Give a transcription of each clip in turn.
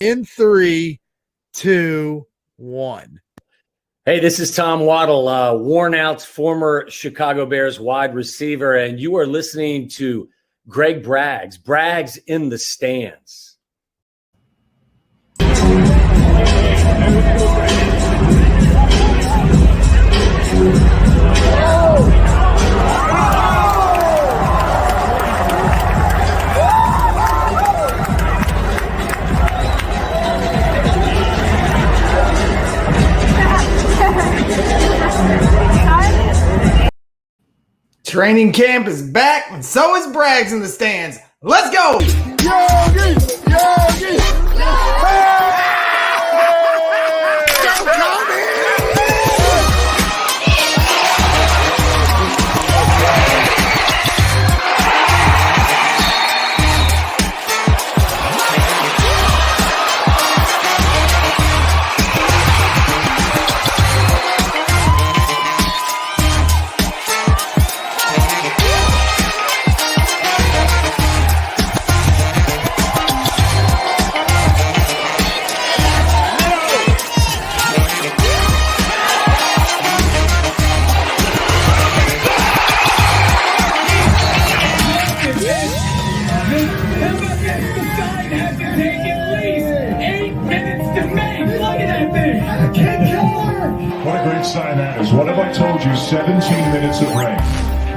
In 3, 2, 1. Hey, this is Tom Waddle, worn out former Chicago Bears wide receiver, and you are listening to Greg Bragg's in the Stands. Training camp is back, and so is Bragg's in the Stands. Let's go! Yogi! What a great sign that is. What have I told you? 17 minutes of rain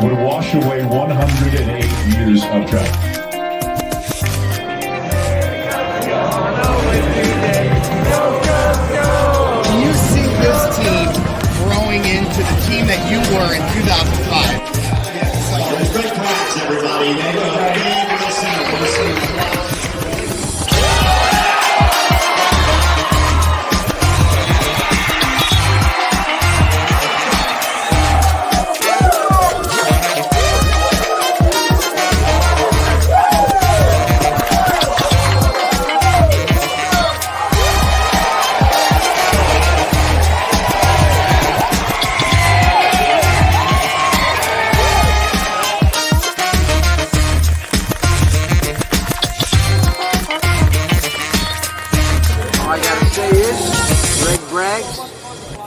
would wash away 108 years of drought. Do you see this team growing into the team that you were in 2005? Great practice, everybody.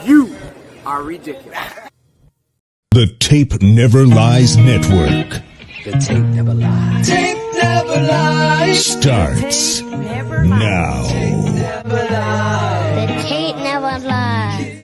You are ridiculous. The Tape Never Lies Network. The tape never lies. Tape never lies. Starts now. Tape never lies. The tape never lies.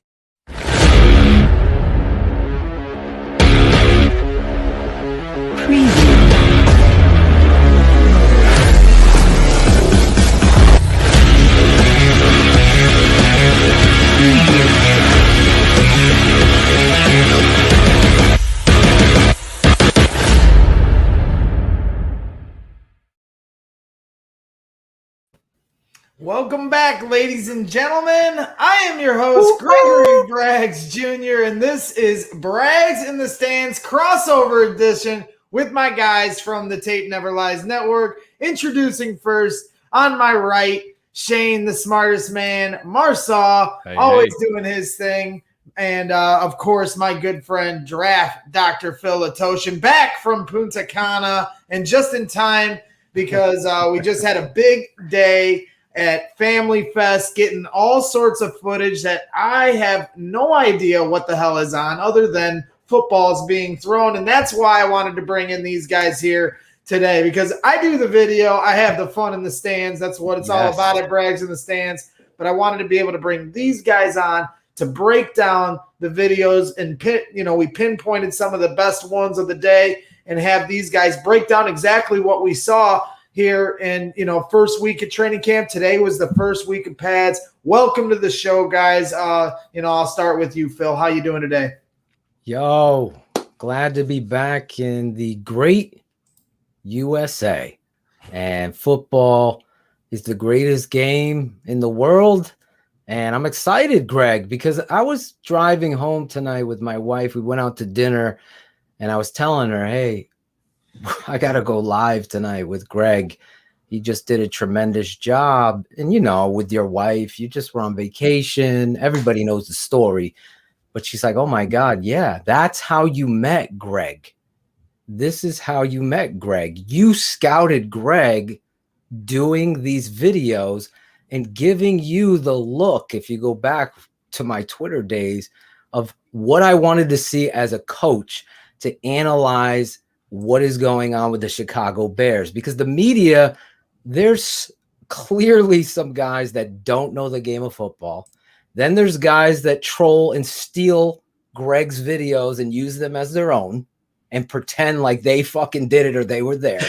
Welcome back, ladies and gentlemen. I am your host, Gregory Braggs Jr., and this is Bragg's in the Stands crossover edition with my guys from the Tape Never Lies Network. Introducing first, on my right, Shayne, the smartest man, Marsaw, always doing his thing. And, of course, my good friend, Draft Dr. Phil Ottochian, back from Punta Cana, and just in time because we just had a big day at Family Fest, getting all sorts of footage that I have no idea what the hell is on other than footballs being thrown. And that's why I wanted to bring in these guys here today, because I do the video. I have the fun in the stands. That's what it's all about at Bragg's in the Stands. But I wanted to be able to bring these guys on to break down the videos and we pinpointed some of the best ones of the day and have these guys break down exactly what we saw here in, first week of training camp. Today was the first week of pads. Welcome to the show, guys. I'll start with you, Phil. How you doing today? Yo, glad to be back in the great USA. And football is the greatest game in the world. And I'm excited, Greg, because I was driving home tonight with my wife. We went out to dinner, and I was telling her, hey, I got to go live tonight with Greg. He just did a tremendous job. And, with your wife, you just were on vacation. Everybody knows the story. But she's like, oh, my God, yeah, that's how you met Greg. This is how you met Greg. You scouted Greg doing these videos. and giving you the look, if you go back to my Twitter days, of what I wanted to see as a coach to analyze what is going on with the Chicago Bears. Because the media, there's clearly some guys that don't know the game of football. Then there's guys that troll and steal Greg's videos and use them as their own and pretend like they fucking did it or they were there.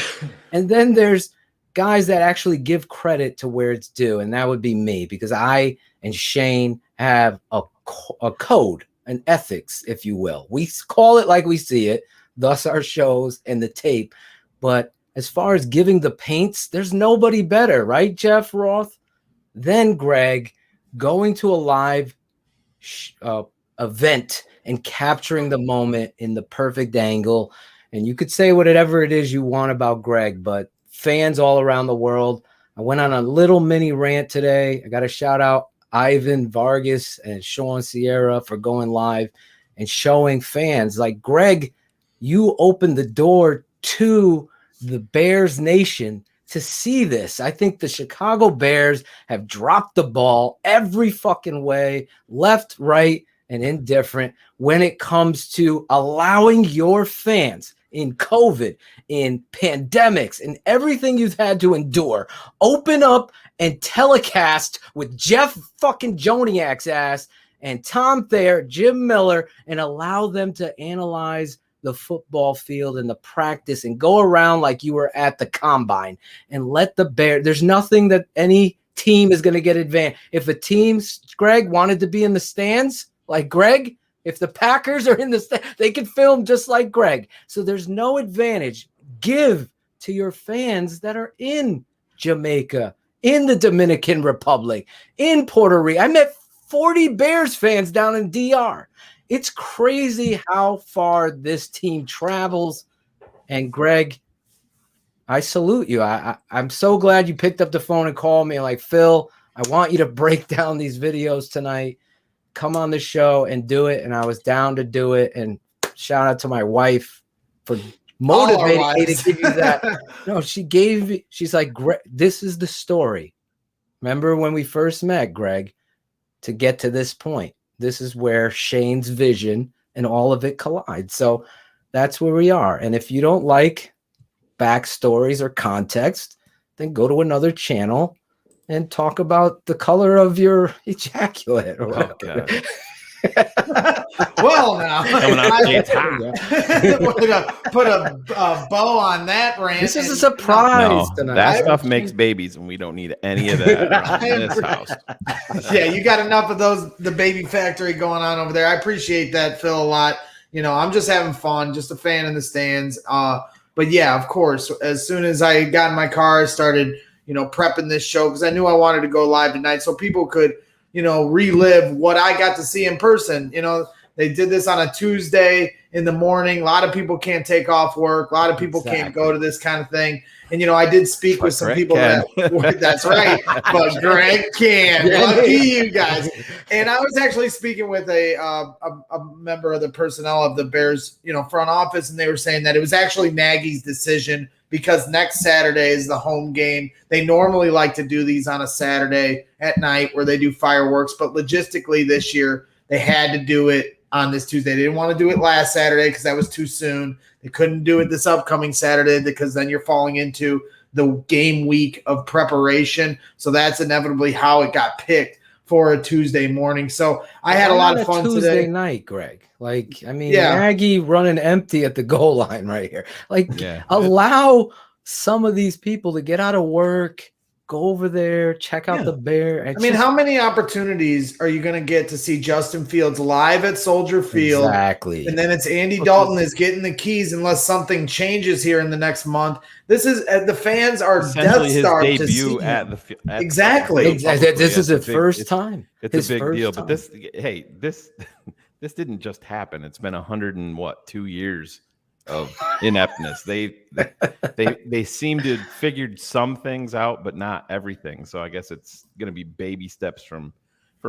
And then there's guys that actually give credit to where it's due. And that would be me, because I and Shayne have a code, an ethics, if you will. We call it like we see it, thus our shows and the tape. But as far as giving the paints, there's nobody better, right, Jeff Roth? Then Greg going to a live event and capturing the moment in the perfect angle. And you could say whatever it is you want about Greg, but fans all around the world. I went on a little mini rant today. I got to shout out Ivan Vargas and Sean Sierra for going live and showing fans like, Greg, you opened the door to the Bears Nation to see this. I think the Chicago Bears have dropped the ball every fucking way, left, right, and indifferent when it comes to allowing your fans in COVID, in pandemics, and everything you've had to endure, open up and telecast with Jeff fucking Joniak's ass and Tom Thayer, Jim Miller, and allow them to analyze the football field and the practice and go around like you were at the combine and let the Bears. There's nothing that any team is going to get advantage. If a team, Greg, wanted to be in the stands like Greg, if the Packers are in the stand, they could film just like Greg. So there's no advantage. Give to your fans that are in Jamaica, in the Dominican Republic, in Puerto Rico. I met 40 Bears fans down in DR. It's crazy how far this team travels. And Greg, I salute you. I'm so glad you picked up the phone and called me like, Phil, I want you to break down these videos tonight. Come on the show and do it. And I was down to do it. And shout out to my wife for motivating me to give you that. No, she's like, Greg, this is the story. Remember when we first met, Greg, to get to this point. This is where Shayne's vision and all of it collide. So that's where we are. And if you don't like backstories or context, then go to another channel and talk about the color of your ejaculate. Well, now put a bow on that rant. This is a surprise tonight. That stuff makes babies, and we don't need any of that in this house. Yeah, you got enough of the baby factory going on over there. I appreciate that, Phil, a lot. You know, I'm just having fun, just a fan in the stands. But yeah, of course, as soon as I got in my car, I started, prepping this show because I knew I wanted to go live tonight so people could, relive what I got to see in person. They did this on a Tuesday in the morning. A lot of people can't take off work. A lot of people can't go to this kind of thing. And, I did speak with some people that's right. But Greg can. Lucky you guys. And I was actually speaking with a member of the personnel of the Bears, front office, and they were saying that it was actually Nagy's decision because next Saturday is the home game. They normally like to do these on a Saturday at night where they do fireworks, but logistically this year they had to do it on this Tuesday. They didn't want to do it last Saturday because that was too soon. They couldn't do it this upcoming Saturday because then you're falling into the game week of preparation. So that's inevitably how it got picked for a Tuesday morning. So I had a lot of fun Tuesday night, Greg. Maggie running empty at the goal line right here. Allow some of these people to get out of work, go over there, check out the Bear. How many opportunities are you going to get to see Justin Fields live at Soldier Field? Exactly. And then it's Andy Dalton is getting the keys unless something changes here in the next month. This is the fans are Death Star to see at the exactly. This is his first time. It's a big deal. But this didn't just happen. It's been 102 years of ineptness. They seem to have figured some things out, but not everything. So I guess it's going to be baby steps from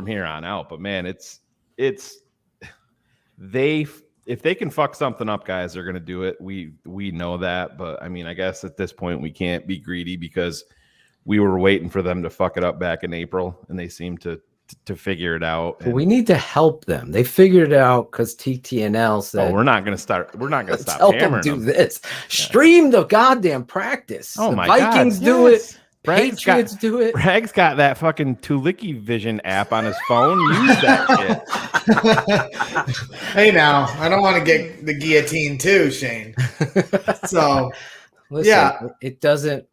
here on out. But man, if they can fuck something up, guys, they're going to do it. We know that, but I guess at this point we can't be greedy because we were waiting for them to fuck it up back in April, and they seem to figure it out. But we need to help them. They figured it out because TTNL said, we're not going to stop help hammering them do them. this. Stream the goddamn practice. Oh the my Vikings God, do yes. it. Patriots do it. Brag's got that fucking Tulicki Vision app on his phone. Use that shit. Hey, now I don't want to get the guillotine too, Shayne. So, Listen, yeah, it doesn't.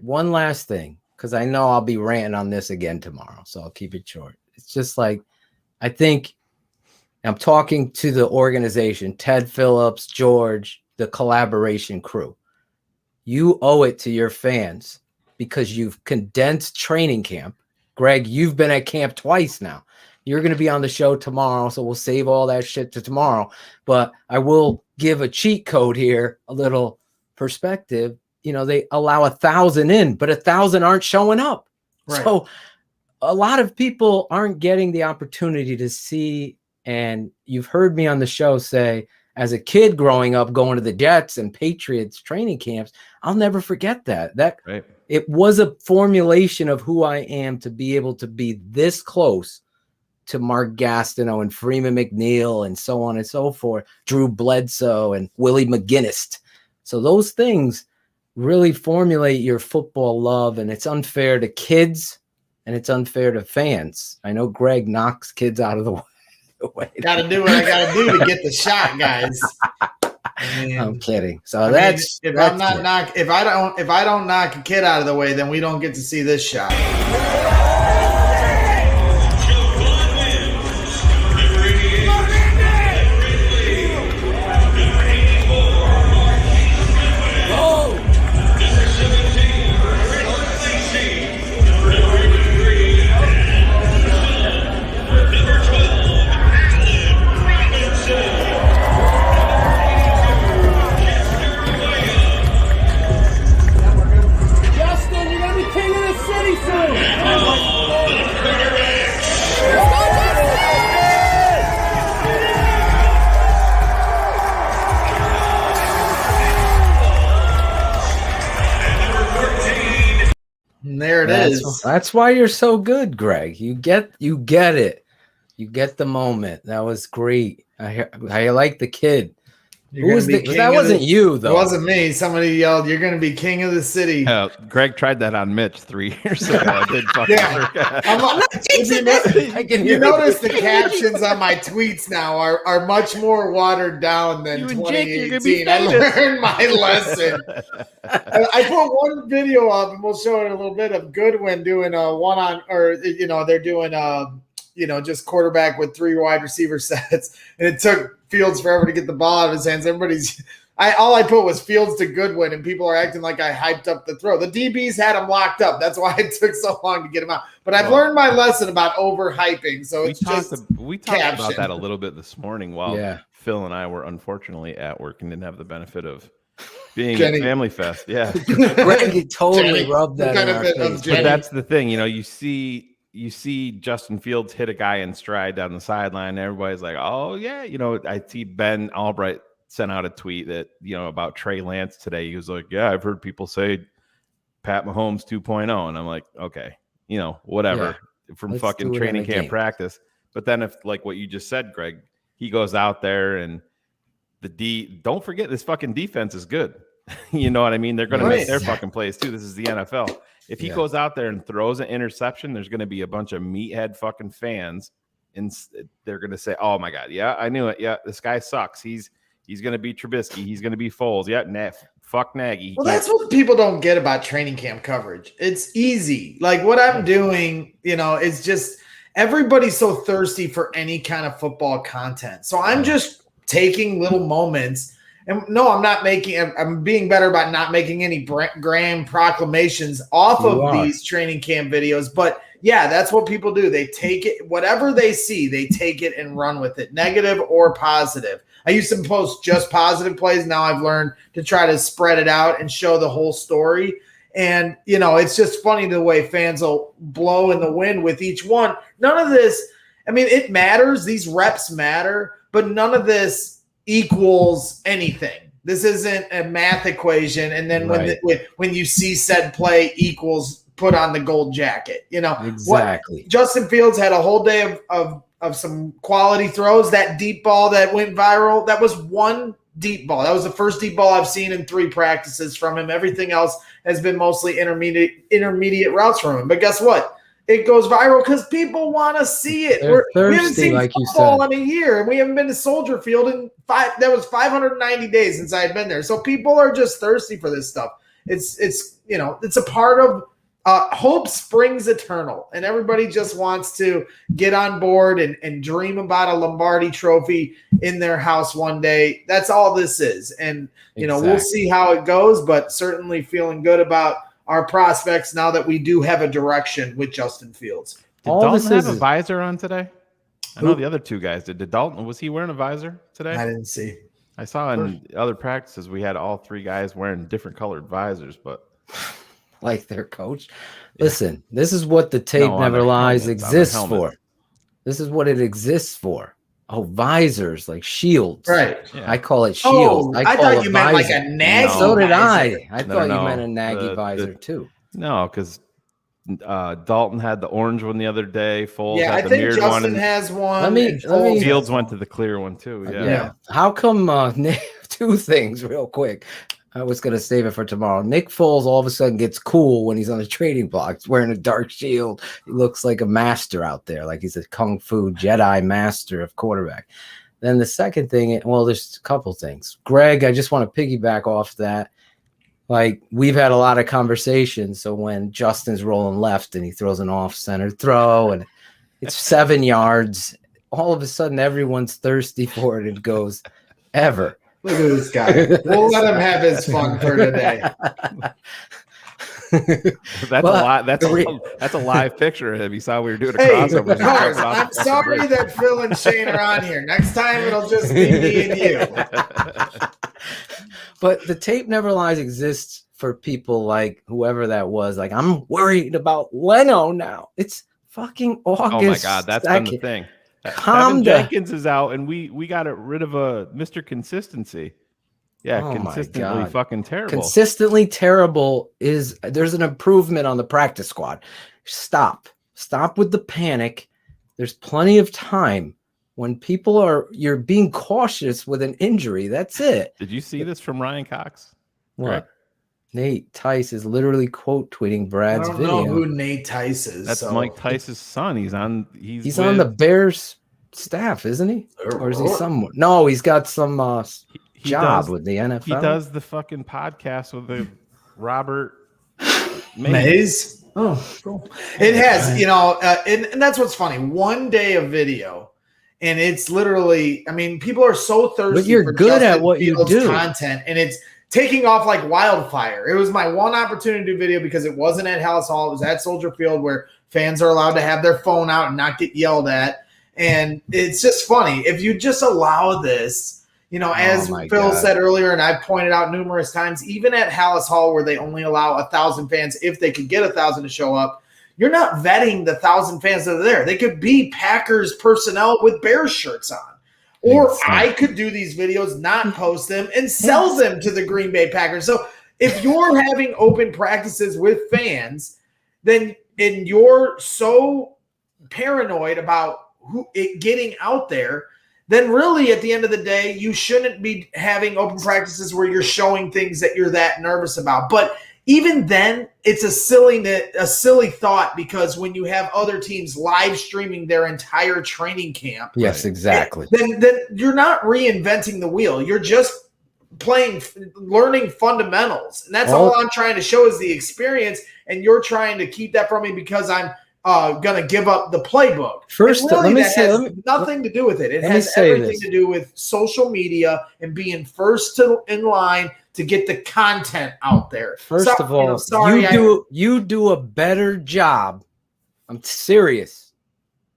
One last thing, because I know I'll be ranting on this again tomorrow, so I'll keep it short. It's just like, I think I'm talking to the organization, Ted Phillips, George, the collaboration crew. You owe it to your fans because you've condensed training camp. Greg, you've been at camp twice now. You're going to be on the show tomorrow, so we'll save all that shit to tomorrow. But I will give a cheat code here, a little perspective. You know, they allow 1,000 in, but 1,000 aren't showing up. Right. So a lot of people aren't getting the opportunity to see. And you've heard me on the show say, as a kid growing up, going to the Jets and Patriots training camps, I'll never forget that. Right. It was a formulation of who I am to be able to be this close to Mark Gastineau and Freeman McNeil and so on and so forth, Drew Bledsoe and Willie McGinnis. So those things really formulate your football love, and it's unfair to kids and it's unfair to fans. I know Greg knocks kids out of the way. Got to do what I got to do to get the shot, guys. I'm kidding. So that's if I don't knock a kid out of the way, then we don't get to see this shot. There it is. That's why you're so good, Greg. You get it. You get the moment. That was great. I like the kid. That wasn't you, though. It wasn't me. Somebody yelled, "You're going to be king of the city." Greg tried that on Mitch 3 years ago. I did fucking You notice the captions on my tweets now are much more watered down than 2018. I learned my lesson. I put one video up, and we'll show it in a little bit, of Goodwin doing a they're doing just quarterback with 3 wide receiver sets, and it took Fields forever to get the ball out of his hands. All I put was Fields to Goodwin, and people are acting like I hyped up the throw. The DBs had him locked up. That's why it took so long to get him out. But I've learned my lesson about overhyping. So we talked about that a little bit this morning while Phil and I were unfortunately at work and didn't have the benefit of being at Family Fest. Yeah, Greg totally rubbed that in our face. But that's the thing, you see Justin Fields hit a guy in stride down the sideline. Everybody's like, oh, yeah. I see Ben Albright sent out a tweet that, about Trey Lance today. He was like, yeah, I've heard people say Pat Mahomes 2.0. And I'm like, okay, whatever, from fucking training camp practice. But then if, like what you just said, Greg, he goes out there and don't forget this fucking defense is good. You know what I mean? They're going to make their fucking plays too. This is the NFL. If he goes out there and throws an interception, there's going to be a bunch of meathead fucking fans, and they're going to say, "Oh my God, yeah, I knew it. Yeah, this guy sucks. He's going to be Trubisky. He's going to be Foles. Yeah, fuck Nagy." Well, that's what people don't get about training camp coverage. It's easy. Like what I'm doing, is just everybody's so thirsty for any kind of football content. So I'm just taking little moments. And no, I'm being better about not making any grand proclamations off of these training camp videos. But yeah, that's what people do. They take it, whatever they see, they take it and run with it, negative or positive. I used to post just positive plays. Now I've learned to try to spread it out and show the whole story. And, it's just funny the way fans will blow in the wind with each one. None of this, it matters. These reps matter, but none of this equals anything. This isn't a math equation. And then when you see said play equals put on the gold jacket. Exactly. Justin Fields had a whole day of some quality throws. That deep ball that went viral, that was one deep ball. That was the first deep ball I've seen in 3 practices from him. Everything else has been mostly intermediate routes from him. But guess what? It goes viral because people want to see it. We haven't seen football in a year, and we haven't been to Soldier Field in 590 days since I had been there. So people are just thirsty for this stuff. It's a part of hope springs eternal, and everybody just wants to get on board and dream about a Lombardi trophy in their house one day. That's all this is. And, we'll see how it goes, but certainly feeling good about our prospects now that we do have a direction with Justin Fields. Did Dalton have a visor on today? I know the other 2 guys did. Did Dalton, was he wearing a visor today? I didn't see. I saw in other practices we had all 3 guys wearing different colored visors, but like their coach. Listen, this is what the tape never lies exists for. This is what it exists for. Oh, visors, like shields. Right. Yeah. I call it shields. I thought you meant like a Nagy. So did visor. I thought you meant a Nagy visor too. No, because Dalton had the orange one the other day. Foles had I the think mirrored Justin one. has one. Let me Fields went to the clear one too. Yeah. How come 2 things real quick? I was going to save it for tomorrow. Nick Foles all of a sudden gets cool when he's on the trading block. He's wearing a dark shield. He looks like a master out there, like he's a kung fu Jedi master of quarterback. Then the second thing, well, there's a couple things. Greg, I just want to piggyback off that. Like, we've had a lot of conversations. So when Justin's rolling left and he throws an off-center throw and it's 7 yards, all of a sudden everyone's thirsty for it and goes, ever. Look at this guy. We'll let him have his fun for today. That's a live picture of him. You saw we were doing a crossover. I'm sorry that Phil and Shayne are on here. Next time it'll just be me and you. But the tape never lies exists for people like whoever that was. Like, I'm worried about Leno now. It's fucking August. Oh my God, that's 2nd. been the thing. Kevin Jenkins is out, and we got rid of a Mr. Consistency. Yeah, consistently fucking terrible. Consistently terrible there's an improvement on the practice squad. Stop with the panic. There's plenty of time when you're being cautious with an injury. That's it. Did you see this from Ryan Cox? What? Right. Nate Tice is literally quote tweeting Brad's video. I don't know who Nate Tice is. That's Mike Tice's son. He's on the Bears staff, isn't he? Or is he somewhere? No, he's got some job with the NFL. He does the fucking podcast with the Robert Mays. Oh, cool. It has, and that's what's funny. One day of video, and it's literally, people are so thirsty. But you're good at what you do. Content, and it's taking off like wildfire. It was my one opportunity to do video because it wasn't at Hallis Hall. It was at Soldier Field where fans are allowed to have their phone out and not get yelled at. And it's just funny. If you just allow this, as Phil said earlier, and I've pointed out numerous times, even at Hallis Hall where they only allow 1,000 fans, if they could get 1,000 to show up, you're not vetting the 1,000 fans that are there. They could be Packers personnel with Bears shirts on. Or I could do these videos, not post them, and sell them to the Green Bay Packers. So if you're having open practices with fans, and you're so paranoid about it getting out there, then really at the end of the day, you shouldn't be having open practices where you're showing things that you're that nervous about. But even then, it's a silly thought, because when you have other teams live streaming their entire training camp, yes, exactly, then you're not reinventing the wheel. You're just learning fundamentals, and that's all I'm trying to show is the experience. And you're trying to keep that from me because I'm going to give up the playbook. First, really, let me has nothing to do with it. It has everything to do with social media and being first in line to get the content out there. First of all, you do a better job. I'm serious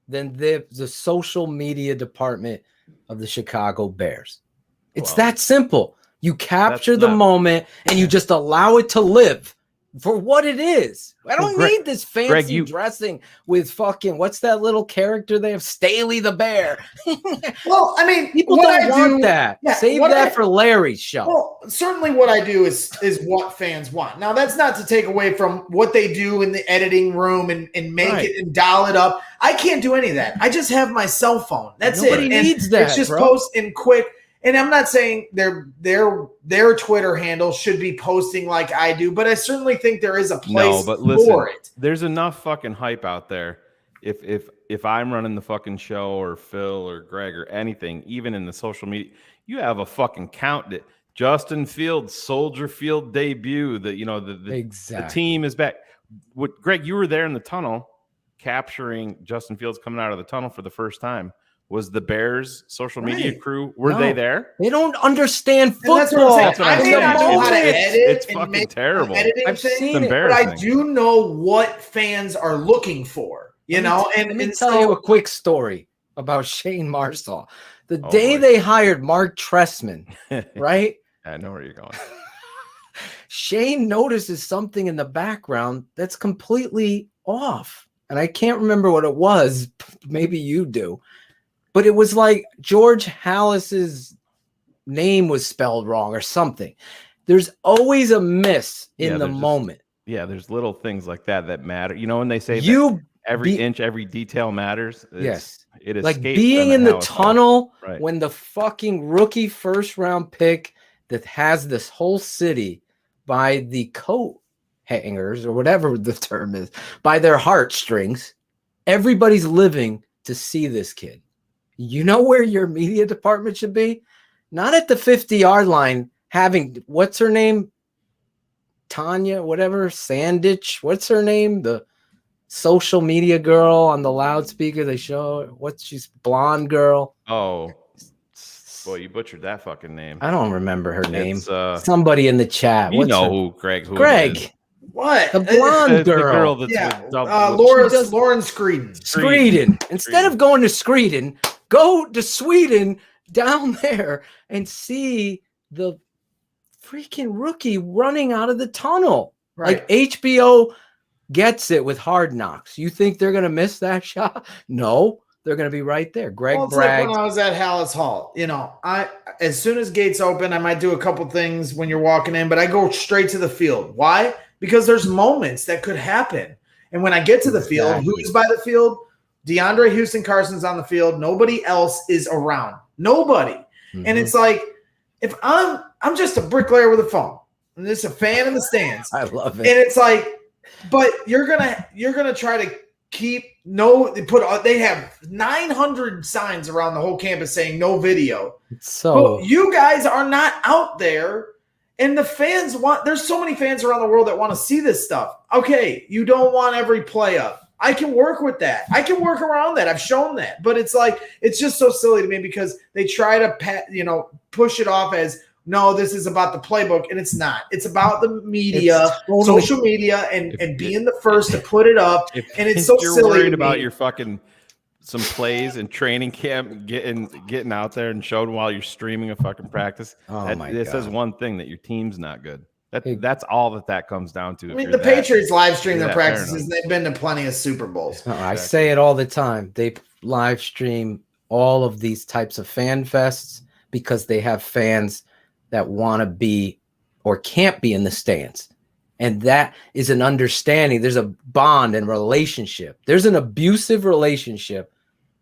than the social media department of the Chicago Bears. It's that simple. You capture the moment and you just allow it to live. for what it is. I don't need this fancy Greg, dressing with fucking, what's that little character they have? Staley the Bear. Well, I mean, people what don't I want do- that. yeah, Save what that I- for Larry's show. Well, certainly what I do is what fans want. Now, that's not to take away from what they do in the editing room and make Right. it and dial it up. I can't do any of that. I just have my cell phone. That's Nobody it. And needs that, it's just bro. post and quick. And I'm not saying their Twitter handle should be posting like I do, but I certainly think there is a place but listen, for it. there's enough fucking hype out there. If I'm running the fucking show, or Phil or Greg or anything, even in the social media, you have a fucking count that Justin Fields Soldier Field debut. That the team is back. What, Greg? You were there in the tunnel, capturing Justin Fields coming out of the tunnel for the first time. Was the Bears social media crew? Were they there? They don't understand And that's what I'm football. saying. That's what I I'm may saying. not know how to edit. It's and fucking make terrible. editing I've thing, seen it, but I do know what fans are looking for. Let me tell you a quick story about Shayne Marsaw. The day they hired Mark Trestman, right? I know where you're going. Shayne notices something in the background that's completely off. And I can't remember what it was. Maybe you do. But it was like George Halas's name was spelled wrong or something. There's always a miss in the moment. There's little things like that matter. You know, when they say You every inch, every detail matters. Yes. It like escapes being in the tunnel Right. when the fucking rookie first round pick that has this whole city by the coat hangers or whatever the term is, by their heartstrings, everybody's living to see this kid. You know where your media department should be? Not at the 50-yard line having, what's her name? Tanya, whatever, Sandich. What's her name? The social media girl on the loudspeaker. They show she's blonde girl. Oh, boy, you butchered that fucking name. I don't remember her name. It's, somebody in the chat. You know who, Greg. Who it is. Greg. What? The blonde The girl. that's Lauren Screeden. Screeden. Instead of going to Screeden, go to Sweden down there and see the freaking rookie running out of the tunnel. Right. Like HBO gets it with Hard Knocks. You think they're going to miss that shot? No, they're going to be right there. Greg It's Bragg. like when I was at Hallis Hall. I as soon as gates open, I might do a couple things when you're walking in, but I go straight to the field. Why? Because there's moments that could happen. And when I get to the field, who's by the field? DeAndre Houston Carson's on the field. Nobody else is around. Nobody. Mm-hmm. And it's like, if I'm just a bricklayer with a phone, and there's a fan in the stands. I love it. And it's like, but you're gonna try to keep they have 900 signs around the whole campus saying no video. So but you guys are not out there, and the fans there's so many fans around the world that want to see this stuff. Okay, you don't want every play up. I can work with that. I can work around that. I've shown that. But it's like, it's just so silly to me because they try to push it off as, no, this is about the playbook, and it's not. It's about the media, social media, and being the first to put it up. And it's so you're silly. Worried about your fucking some plays and training camp, getting out there and showing while you're streaming a fucking practice. It says one thing, that your team's not good. That's all that comes down to. I mean, the Patriots live stream their practices, and they've been to plenty of Super Bowls. No, I say it all the time. They live stream all of these types of fan fests because they have fans that want to be or can't be in the stands. And that is an understanding. There's a bond and relationship. There's an abusive relationship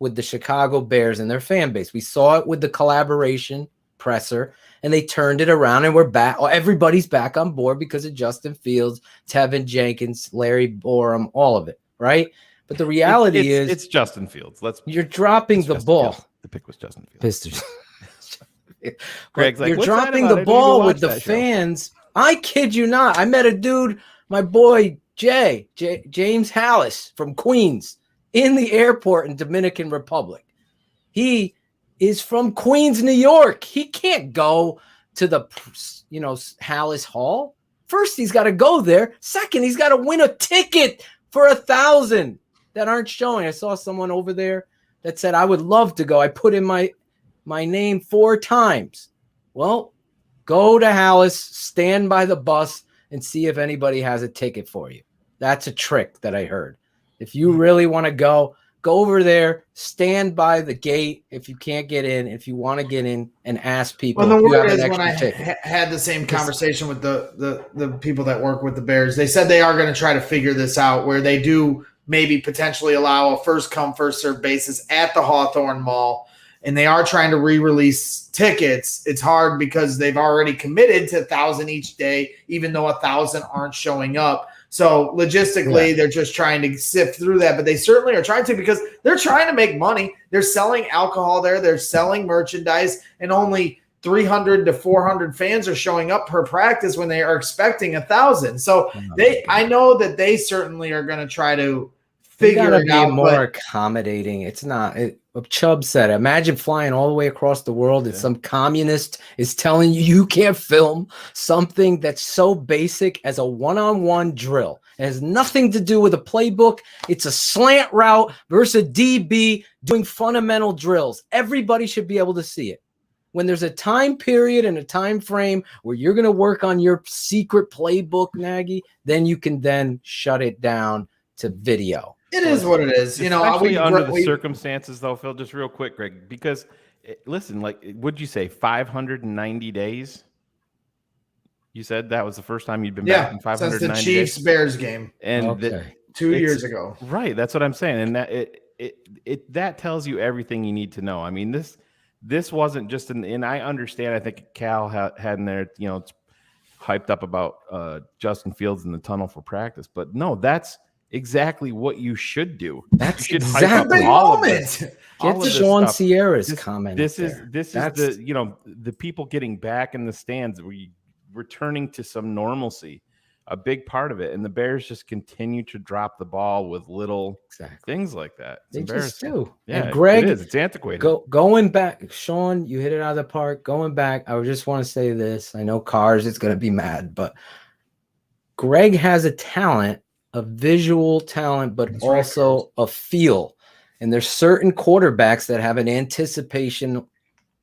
with the Chicago Bears and their fan base. We saw it with the collaboration presser, and they turned it around, and we're back. Everybody's back on board because of Justin Fields, Tevin Jenkins, Larry Borum, all of it, right? But the reality is it's Justin Fields. You're dropping the ball. Fields. The pick was Justin Fields. Greg's like, you're dropping the ball with the fans. I kid you not. I met a dude, my boy James Hallis from Queens, in the airport in Dominican Republic. He is from Queens, New York. He can't go to the Hallis Hall. First, he's got to go there. Second, he's got to win a ticket for 1,000 that aren't showing. I saw someone over there that said, I would love to go. I put in my name 4 times. Well, go to Hallis, stand by the bus, and see if anybody has a ticket for you. That's a trick that I heard. If you really want to go over there, stand by the gate if you can't get in. If you want to get in, and ask people. Well, the if you word have is an when I extra ticket. had the same conversation with the people that work with the Bears, they said they are going to try to figure this out where they do maybe potentially allow a first come, first serve basis at the Hawthorne Mall. And they are trying to re-release tickets. It's hard because they've already committed to 1,000 each day, even though 1,000 aren't showing up. So logistically, they're just trying to sift through that, but they certainly are trying to because they're trying to make money. They're selling alcohol there. They're selling merchandise, and only 300 to 400 fans are showing up per practice when they are expecting 1,000. So I know that they certainly are going to try to figure it out. More accommodating. It's not. Chubb said, imagine flying all the way across the world and some communist is telling you can't film something that's so basic as a one-on-one drill. It has nothing to do with a playbook. It's a slant route versus a DB doing fundamental drills. Everybody should be able to see it. When there's a time period and a time frame where you're going to work on your secret playbook, Nagy, then you can then shut it down to video. It is what it is. You know, under the circumstances, though, Phil, just real quick, Greg, because listen, like, would you say 590 days? You said that was the first time you'd been back in 590 since the Chiefs Bears game, and 2 years ago. Right, that's what I'm saying, and that that tells you everything you need to know. I mean, this wasn't just and I understand. I think Cal had in there, you know, it's hyped up about Justin Fields in the tunnel for practice, but no, that's exactly what you should do. That's you should exactly hype up all of this. Get to Sean Sierra's comment. This is the, you know, the people getting back in the stands, returning to some normalcy, a big part of it. And the Bears just continue to drop the ball with little things like that. It's embarrassing. Just do. Yeah, and Greg, it is. It's antiquated. Going back, Sean, you hit it out of the park. Going back, I just want to say this. I know Cars is going to be mad, but Greg has a talent, a visual talent, but also a feel. And there's certain quarterbacks that have an anticipation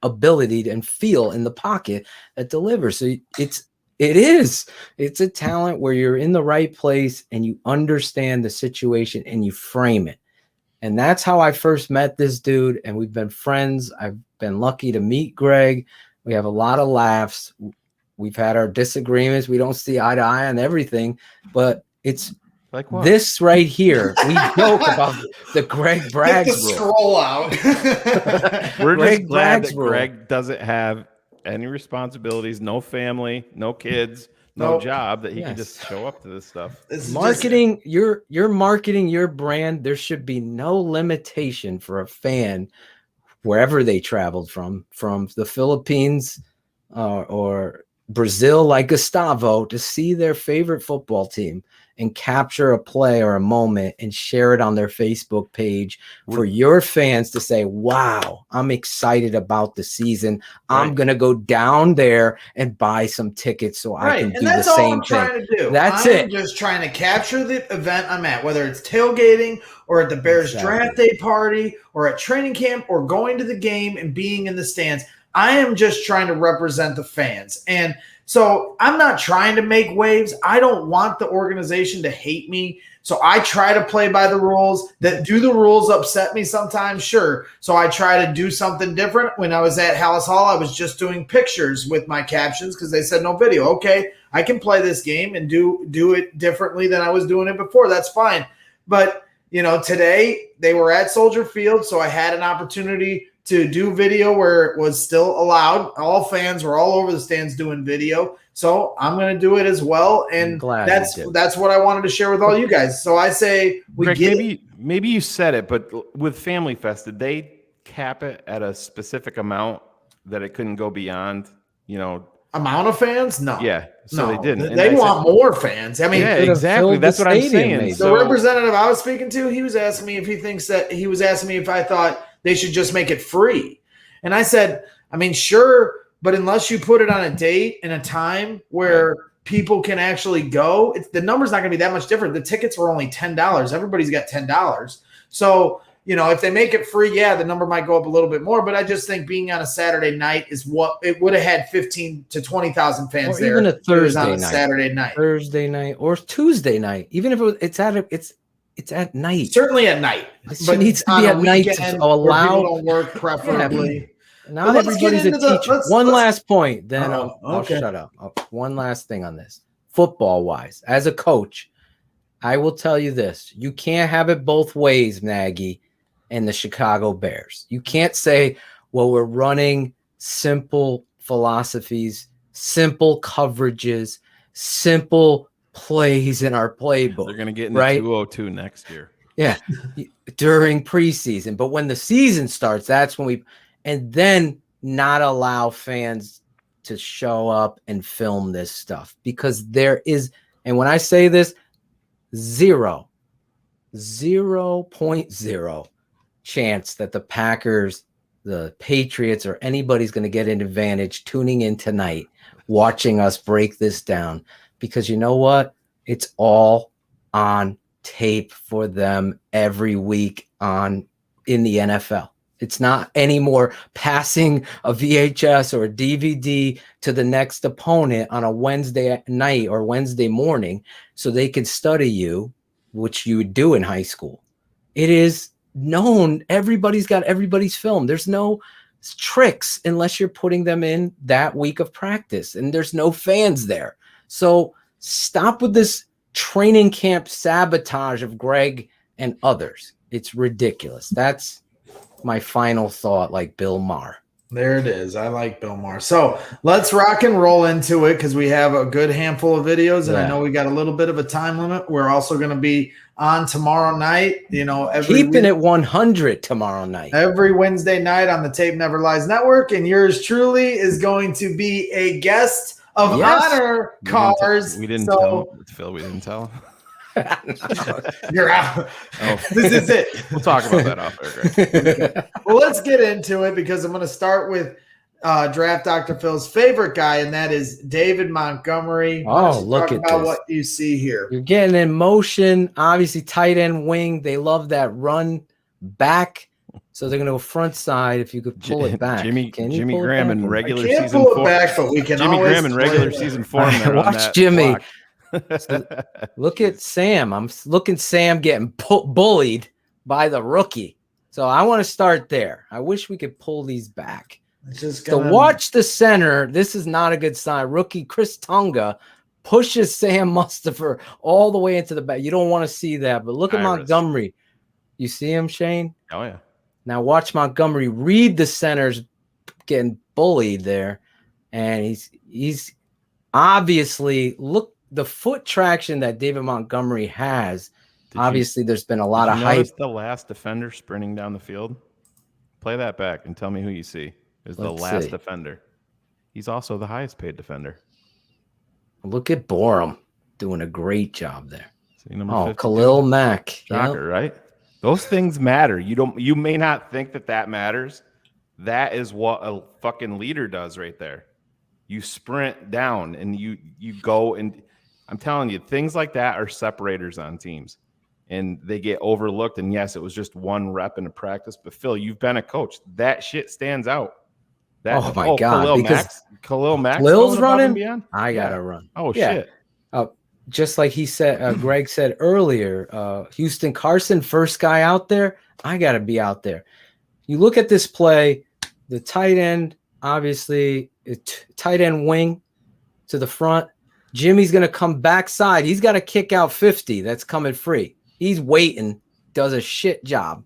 ability and feel in the pocket that delivers. So it's a talent where you're in the right place and you understand the situation and you frame it. And that's how I first met this dude. And we've been friends. I've been lucky to meet Greg. We have a lot of laughs. We've had our disagreements. We don't see eye to eye on everything, but it's like what? This right here. We joke about the Greg Braggs Get the scroll out. We're just glad that Greg doesn't have any responsibilities, no family, no kids, no job, that he can just show up to this stuff. Marketing, you're marketing your brand. There should be no limitation for a fan wherever they traveled from the Philippines or Brazil, like Gustavo, to see their favorite football team and capture a play or a moment and share it on their Facebook page for your fans to say, wow, I'm excited about the season. I'm going to go down there and buy some tickets so I can do the same thing. Trying to do. That's I'm just trying to capture the event I'm at, whether it's tailgating or at the Bears draft day party or at training camp or going to the game and being in the stands. I am just trying to represent the fans. And so I'm not trying to make waves. I don't want the organization to hate me. So I try to play by the rules. That do the rules upset me sometimes? Sure. So I try to do something different. When I was at Hallis Hall, I was just doing pictures with my captions because they said no video. Okay, I can play this game and do it differently than I was doing it before. That's fine. But, you know, today they were at Soldier Field, so I had an opportunity to do video where it was still allowed. All fans were all over the stands doing video. So I'm going to do it as well. And that's what I wanted to share with all you guys. So I say Greg, maybe you said it, but with Family Fest, did they cap it at a specific amount that it couldn't go beyond, you know? Amount of fans? No. Yeah. So they didn't. And they want more fans. I mean, yeah, exactly. That's what I'm saying. The representative I was speaking to, he was asking me if I thought they should just make it free. And I said, I mean, sure, but unless you put it on a date and a time where people can actually go, the number's not going to be that much different. The tickets were only $10. Everybody's got $10. So if they make it free, yeah, the number might go up a little bit more. But I just think being on a Saturday night is what it would have had 15 to 20,000 fans or there. even a Thursday on a night, Saturday night, Thursday night, or Tuesday night. Even if it's at night. Certainly at night. It needs to be at night to allow. People don't work preferably. Not everybody's a teacher. One last point, then I'll okay. shut up. One last thing on this. Football wise, as a coach, I will tell you this. You can't have it both ways, Nagy, and the Chicago Bears. You can't say, well, we're running simple philosophies, simple coverages, simple plays in our playbook. They're going to get into 202 next year. Yeah, during preseason. But when the season starts, that's when and then not allow fans to show up and film this stuff, because there is, and when I say this, 0.0 chance that the Packers, the Patriots, or anybody's going to get an advantage tuning in tonight, watching us break this down, because you know what? It's all on tape for them every week in the NFL. It's not anymore passing a VHS or a DVD to the next opponent on a Wednesday night or Wednesday morning so they can study you, which you would do in high school. It is known. Everybody's got everybody's film. There's no tricks unless you're putting them in that week of practice, and there's no fans there. So stop with this training camp sabotage of Greg and others. It's ridiculous. That's my final thought, like Bill Maher. There it is. I like Bill Maher. So let's rock and roll into it, because we have a good handful of videos, and I know we got a little bit of a time limit. We're also going to be on tomorrow night, keeping it 100 tomorrow night. Every Wednesday night on the Tape Never Lies Network, and yours truly is going to be a guest of honor, Cars. We didn't tell Phil. We didn't tell him. You're out. Oh. This is it. We'll talk about that off air. Okay. Well, let's get into it, because I'm going to start with Draft Dr. Phil's favorite guy, and that is David Montgomery. Oh, look at this. What you see here. You're getting in motion. Obviously, tight end wing. They love that run back. So they're going to go front side. If you could pull it back, Jimmy Graham in regular season form. Pull it back, but we can. Jimmy Graham in regular season form. Watch Jimmy. So look at Sam. I'm looking Sam getting bullied by the rookie. So I want to start there. I wish we could pull these back. So watch the center. This is not a good sign. Rookie Chris Tunga pushes Sam Mustipher all the way into the back. You don't want to see that, but look at Montgomery. You see him, Shayne? Oh, yeah. Now watch Montgomery read the centers getting bullied there. And he's obviously, look, the foot traction that David Montgomery has, there's been a lot of hype. The last defender sprinting down the field? Play that back and tell me who you see is the last defender. He's also the highest paid defender. Look at Borum doing a great job there. See, Khalil Mack. Shocker, right? Those things matter. You may not think that matters. That is what a fucking leader does right there. You sprint down and you go, and I'm telling you, things like that are separators on teams, and they get overlooked. And yes, it was just one rep in a practice, but Phil, you've been a coach. That shit stands out. Oh my God! Khalil Mack, Khalil's running. I gotta run. Oh shit! Just like he said, Greg said earlier, Houston Carson, first guy out there. I gotta be out there. You look at this play, the tight end, obviously, tight end wing to the front. Jimmy's going to come backside. He's got to kick out 50. That's coming free. He's waiting. Does a shit job.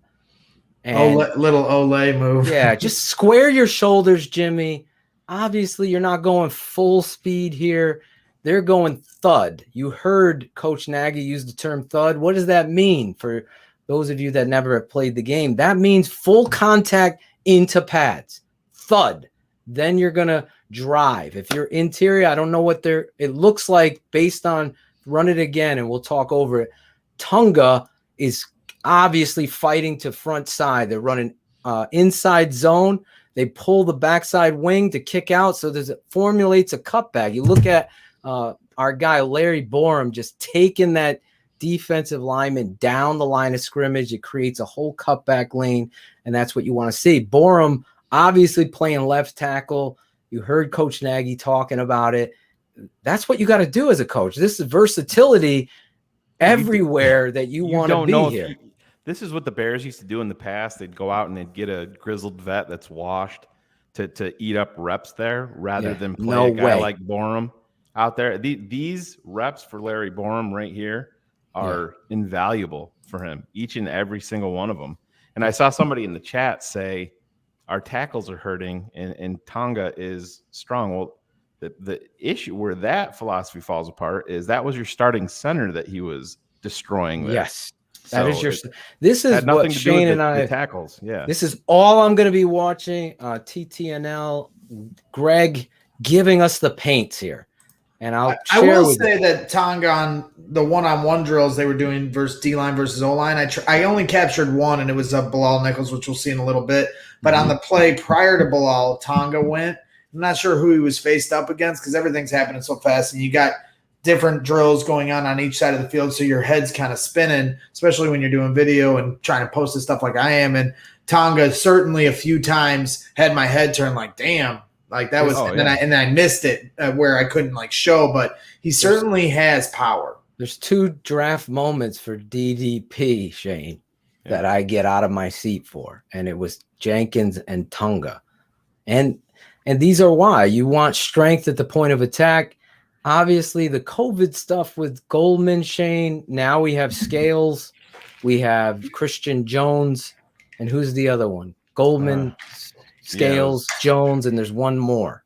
And little Olay move. Yeah, just square your shoulders, Jimmy. Obviously, you're not going full speed here. They're going thud. You heard Coach Nagy use the term thud. What does that mean for those of you that never have played the game? That means full contact into pads. Thud. Then you're going to drive. If you're interior, I don't know what it looks like based on, run it again and we'll talk over it. Tunga is obviously fighting to front side. They're running inside zone. They pull the backside wing to kick out. So it formulates a cutback. You look at our guy, Larry Borum, just taking that defensive lineman down the line of scrimmage. It creates a whole cutback lane, and that's what you want to see. Borum obviously playing left tackle. You heard Coach Nagy talking about it. That's what you got to do as a coach. This is versatility everywhere that you want to be here. This is what the Bears used to do in the past. They'd go out and they'd get a grizzled vet that's washed to eat up reps there rather than play a guy like Borum out there. These reps for Larry Borum right here are invaluable for him, each and every single one of them. And I saw somebody in the chat say, our tackles are hurting and Tonga is strong. Well, the issue where that philosophy falls apart is that was your starting center that he was destroying there. Yes. So that is your. This is what Shayne and I tackles. Yeah. This is all I'm going to be watching. TTNL, Greg giving us the paints here, and I will say that Tonga on the one-on-one drills they were doing versus D-line versus O-line. I only captured one, and it was Bilal Nichols, which we'll see in a little bit. But on the play prior to Bilal, Tonga went. I'm not sure who he was faced up against because everything's happening so fast, and you got different drills going on each side of the field, so your head's kind of spinning, especially when you're doing video and trying to post this stuff like I am. And Tonga certainly a few times had my head turned like, damn, like that was, then I missed it where I couldn't like show, but he certainly has power. There's two draft moments for DDP, Shayne, that I get out of my seat for, and it was Jenkins and Tonga, and these are why you want strength at the point of attack. Obviously, the COVID stuff with Goldman, Shayne. Now we have Scales, we have Christian Jones, and who's the other one? Goldman, Scales, Jones, and there's one more.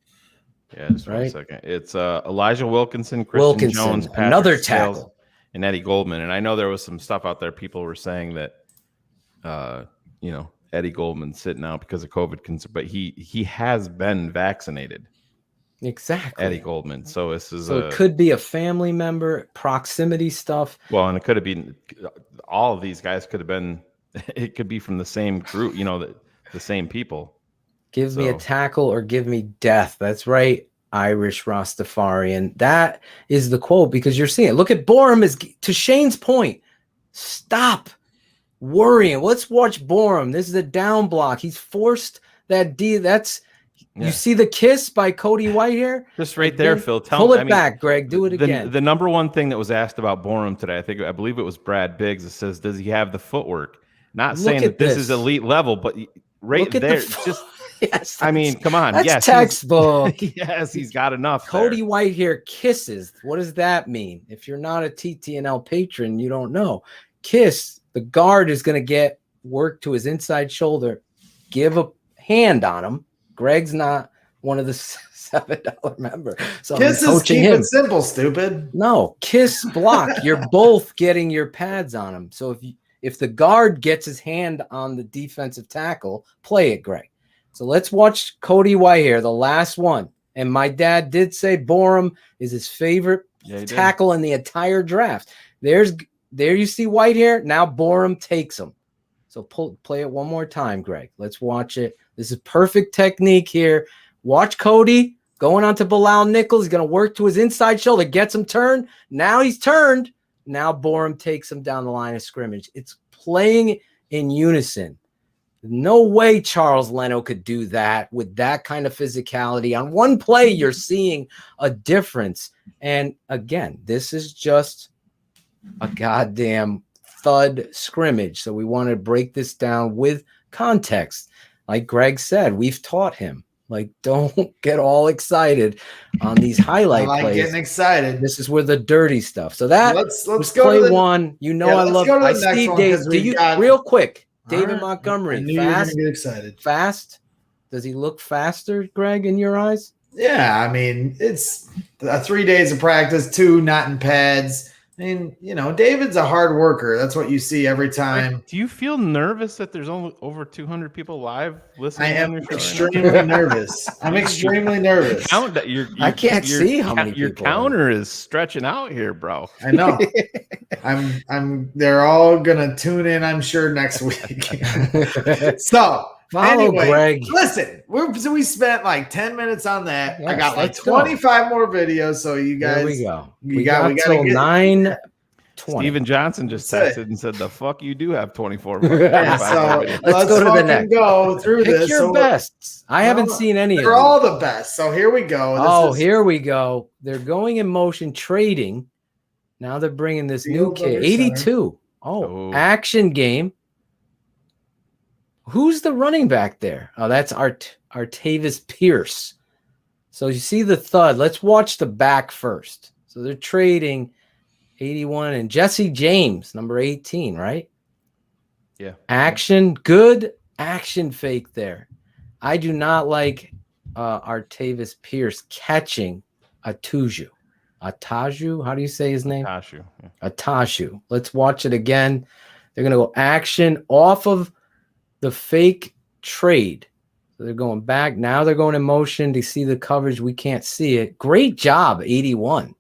Yeah, just right? 1 second. It's Elijah Wilkinson, Christian Jones, Patrick another Scales, tackle, and Eddie Goldman. And I know there was some stuff out there. People were saying that, Eddie Goldman's sitting out because of COVID, but he has been vaccinated. Exactly. Eddie Goldman. So this is it could be a family member, proximity stuff. Well, and it could have been all of these guys could have been, it could be from the same group, the same people. Give me a tackle or give me death. That's right, Irish Rastafarian. That is the quote because you're seeing it. Look at Borum is to Shayne's point. Stop worrying. Let's watch Borum. This is a down block. He's forced that D. You see the kiss by Cody Whitehair? Just right there, Phil. Pull it back, Greg. Do it again. The number one thing that was asked about Borum today, I believe it was Brad Biggs, that says, does he have the footwork? Not saying that this is elite level, but right there, yes, I mean, come on. That's textbook. Yes, he's got enough. Cody Whitehair kisses. What does that mean? If you're not a TTNL patron, you don't know. Kiss, the guard is going to get work to his inside shoulder, give a hand on him. Greg's not one of the $7 member. So kiss is keep it simple, stupid. No, kiss block. You're both getting your pads on him. So if the guard gets his hand on the defensive tackle, play it, Greg. So let's watch Cody Whitehair, the last one. And my dad did say Borum is his favorite tackle in the entire draft. There you see Whitehair. Now Borum takes him. So play it one more time, Greg. Let's watch it. This is perfect technique here. Watch Cody going on to Bilal Nichols. He's going to work to his inside shoulder, gets him turned. Now he's turned. Now Borum takes him down the line of scrimmage. It's playing in unison. No way Charles Leno could do that with that kind of physicality. On one play, you're seeing a difference. And again, this is just a goddamn thud scrimmage. So we want to break this down with context. Like Greg said, we've taught him, like, don't get all excited on these highlight plays. Getting excited. This is where the dirty stuff. So that let's go play one. I love. I see Dave. Do you real quick? David Montgomery. I knew you were gonna get excited. Fast. Does he look faster, Greg, in your eyes? Yeah, I mean, it's 3 days of practice, 2 not in pads. I mean, David's a hard worker. That's what you see every time. Do you feel nervous that there's only over 200 people live listening? I am extremely nervous. I'm extremely nervous. I can't see how many your people counter is stretching out here, bro. I know. They're all gonna tune in, I'm sure, next week. So anyway, Greg. Listen, we spent like 10 minutes on that. Yes, I got like 25 more videos. So you guys, there we go. We got till 9:20 20. Steven Johnson just That's texted and said, "The fuck you do have 24." Yeah, so Let's go to the fucking next. go through Pick this. your So bests. I haven't seen any of they're these. all the best. So here we go. Here we go. They're going in motion trading. Now they're bringing this new Fields kid, under 82. Action game. Who's the running back there? Oh, that's Artavis Pierce. So you see the thud. Let's watch the back first. So they're trading 81 and Jesse James, number 18, right? Yeah. Action, good action fake there. I do not like Artavis Pierce catching Ataju. How do you say his name? Atashu. Yeah. Atashu. Let's watch it again. They're going to go action off of the fake trade. So they're going back. Now they're going in motion to see the coverage. We can't see it. Great job, 81.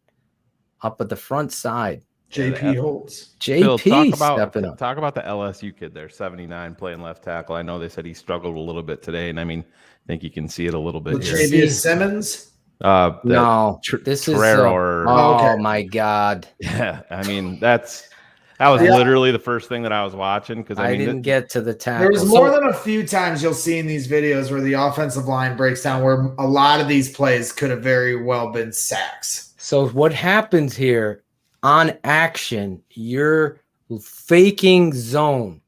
Up at the front side. JP Holtz. Phil, JP stepping up. Talk about the LSU kid there, 79, playing left tackle. I know they said he struggled a little bit today, and I mean, I think you can see it a little bit here. Latavius Simmons. No, this is my God. Yeah, I mean that was literally the first thing that I was watching because I didn't get to the tackle. There's more than a few times you'll see in these videos where the offensive line breaks down, where a lot of these plays could have very well been sacks. So what happens here on action? You're faking zone.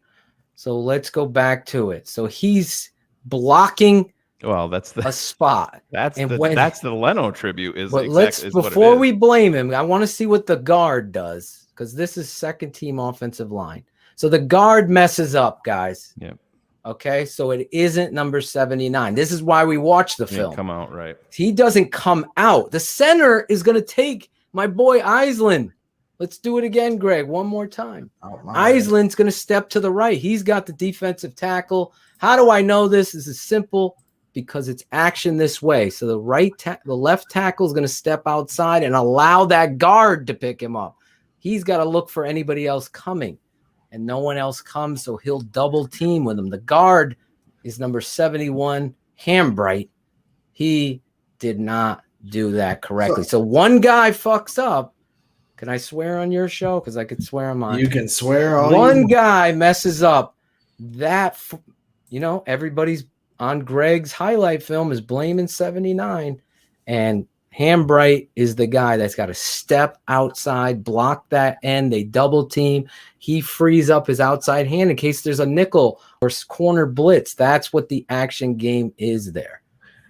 So let's go back to it. So he's blocking. Well, that's a spot. That's the Leno tribute. Before we blame him, I want to see what the guard does because this is second team offensive line. So the guard messes up, guys. Yeah. Okay, so it isn't number 79. This is why we watch the film. Come out right. He doesn't come out. The center is going to take my boy Island. Let's do it again, Greg. One more time. Island's going to step to the right. He's got the defensive tackle. How do I know this? This is simple. Because it's action this way. So the left tackle is going to step outside and allow that guard to pick him up. He's got to look for anybody else coming, and no one else comes, so he'll double team with him. The guard is number 71, Hambright. He did not do that correctly. So one guy fucks up. Can I swear on your show? Because I could swear on mine. You can swear on one guy messes up. That, everybody's on Greg's highlight film is blaming 79, and Hambright is the guy that's got to step outside, block that end. They double team. He frees up his outside hand in case there's a nickel or corner blitz. That's what the action game is there.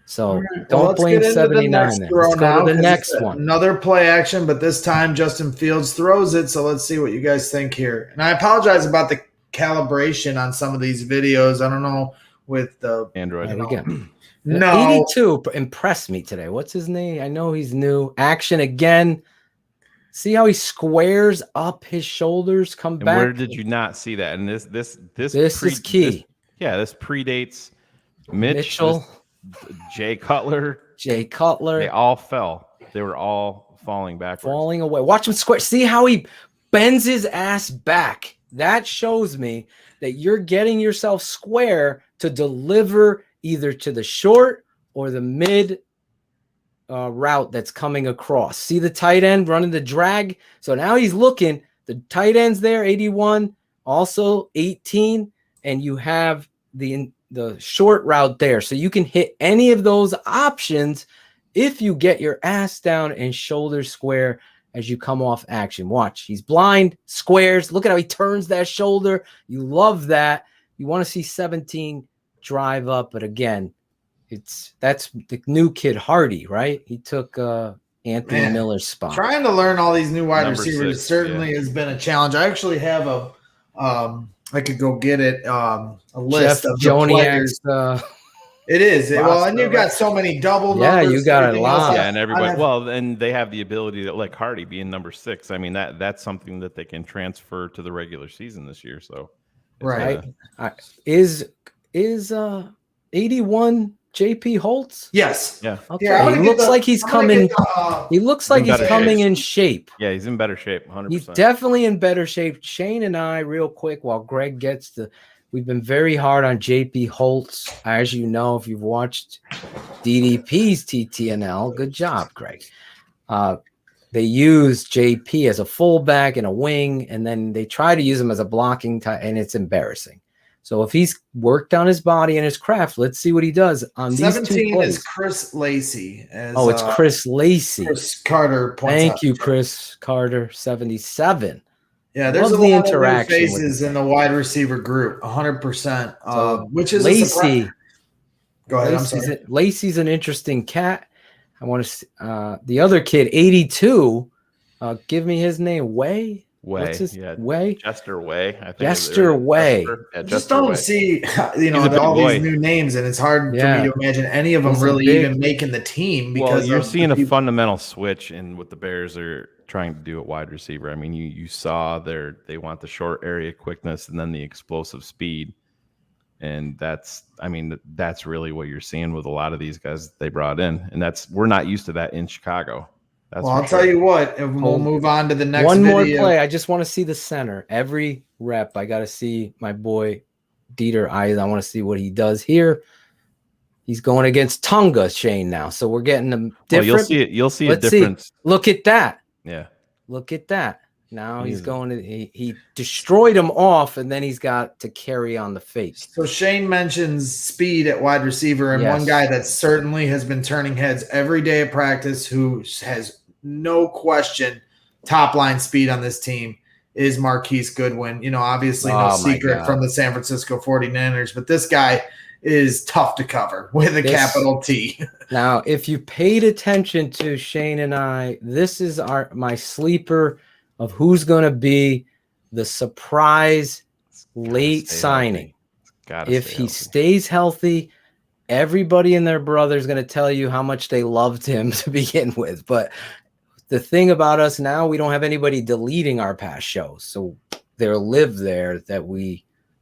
So don't blame 79. Let's go to the next one. Another play action, but this time Justin Fields throws it. So let's see what you guys think here. And I apologize about the calibration on some of these videos. I don't know. With the Android. No. 82 impressed me today. What's his name? I know he's new. Action again. See how he squares up his shoulders, come back. Where did you not see that? And this is key. This predates Mitchell, Jay Cutler. They all fell. They were all falling backwards. Falling away. Watch him square. See how he bends his ass back. That shows me that you're getting yourself square to deliver either to the short or the mid route that's coming across. See the tight end running the drag? So now he's looking. The tight end's there, 81, also 18, and you have the short route there. So you can hit any of those options if you get your ass down and shoulders square as you come off action. Watch. He's blind, squares. Look at how he turns that shoulder. You love that. You want to see 17 drive up, but again, that's the new kid Hardy, right? He took Anthony Miller's spot. Trying to learn all these new wide Number receivers 6, certainly has been a challenge. I actually have I could go get it, a list Jeff of the players. It is. Well, and you've got so many double numbers. Yeah, you got a lot. Yeah, and everybody. And they have the ability to, like Hardy being number 6. I mean, that's something that they can transfer to the regular season this year. So, right. Is 81 JP Holtz? Yes. Yeah. Okay. Yeah, he looks like he's coming. He looks like he's coming in shape. Yeah, he's in better shape. 100%. He's definitely in better shape. Shayne and I, real quick, while Greg gets the. We've been very hard on JP Holtz. As you know, if you've watched DDP's TTNL, good job, Greg. they use JP as a fullback and a wing, and then they try to use him as a blocking tight, and it's embarrassing. So if he's worked on his body and his craft, let's see what he does on these 2 17 plays. is Chris Lacey. Oh, it's Chris Lacey. Chris Carter points Thank out. you, Chris Carter, 77. Yeah, there's Love a the lot of new interaction with faces him. in the wide receiver group, 100%. So Which is Lacey. Go ahead. I'm sorry. Lacey's an interesting cat. I want to the other kid, 82. Give me his name. Way. What's his Way? Jester Way. I think Jester Way. Yeah, Just don't Way. see, all these new names, and it's hard for me to imagine any of them really even making the team. Because you're seeing a fundamental switch in what the Bears are trying to do at wide receiver. I mean, you saw they want the short area quickness and then the explosive speed. And that's really what you're seeing with a lot of these guys that they brought in. And we're not used to that in Chicago. Well, I'll tell you what, and we'll move on to the next One more video. play. I just want to see the center. Every rep, I got to see my boy Dieter. I want to see what he does here. He's going against Tonga, Shayne, now. So we're getting them different. You'll see a difference. Look at that. Yeah. Look at that. Now he's going to he destroyed him off, and then he's got to carry on the fake. So Shayne mentions speed at wide receiver, and one guy that certainly has been turning heads every day at practice, who has no question top line speed on this team, is Marquise Goodwin. Obviously no secret from the San Francisco 49ers, but this guy is tough to cover with a capital T. Now, if you paid attention to Shayne and I, this is my sleeper of who's going to be the surprise late signing. If he stays healthy, everybody and their brother is going to tell you how much they loved him to begin with. But the thing about us now, we don't have anybody deleting our past shows. So they'll live there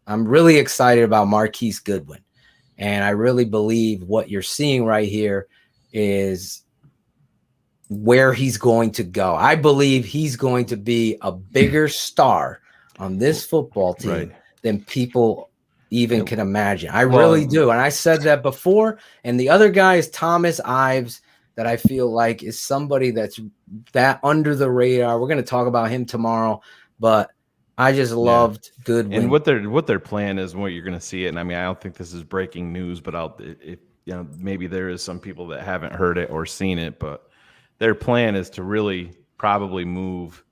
I'm really excited about Marquise Goodwin. And I really believe what you're seeing right here is where he's going to go. I believe he's going to be a bigger star on this football team than people even can imagine. I really do. And I said that before. And the other guy is Thomas Ives, that I feel like is somebody that's that under the radar. We're going to talk about him tomorrow, but I just loved Goodwin. And what their plan is and what you're going to see it. And I mean, I don't think this is breaking news, but maybe there is some people that haven't heard it or seen it, but their plan is to really probably move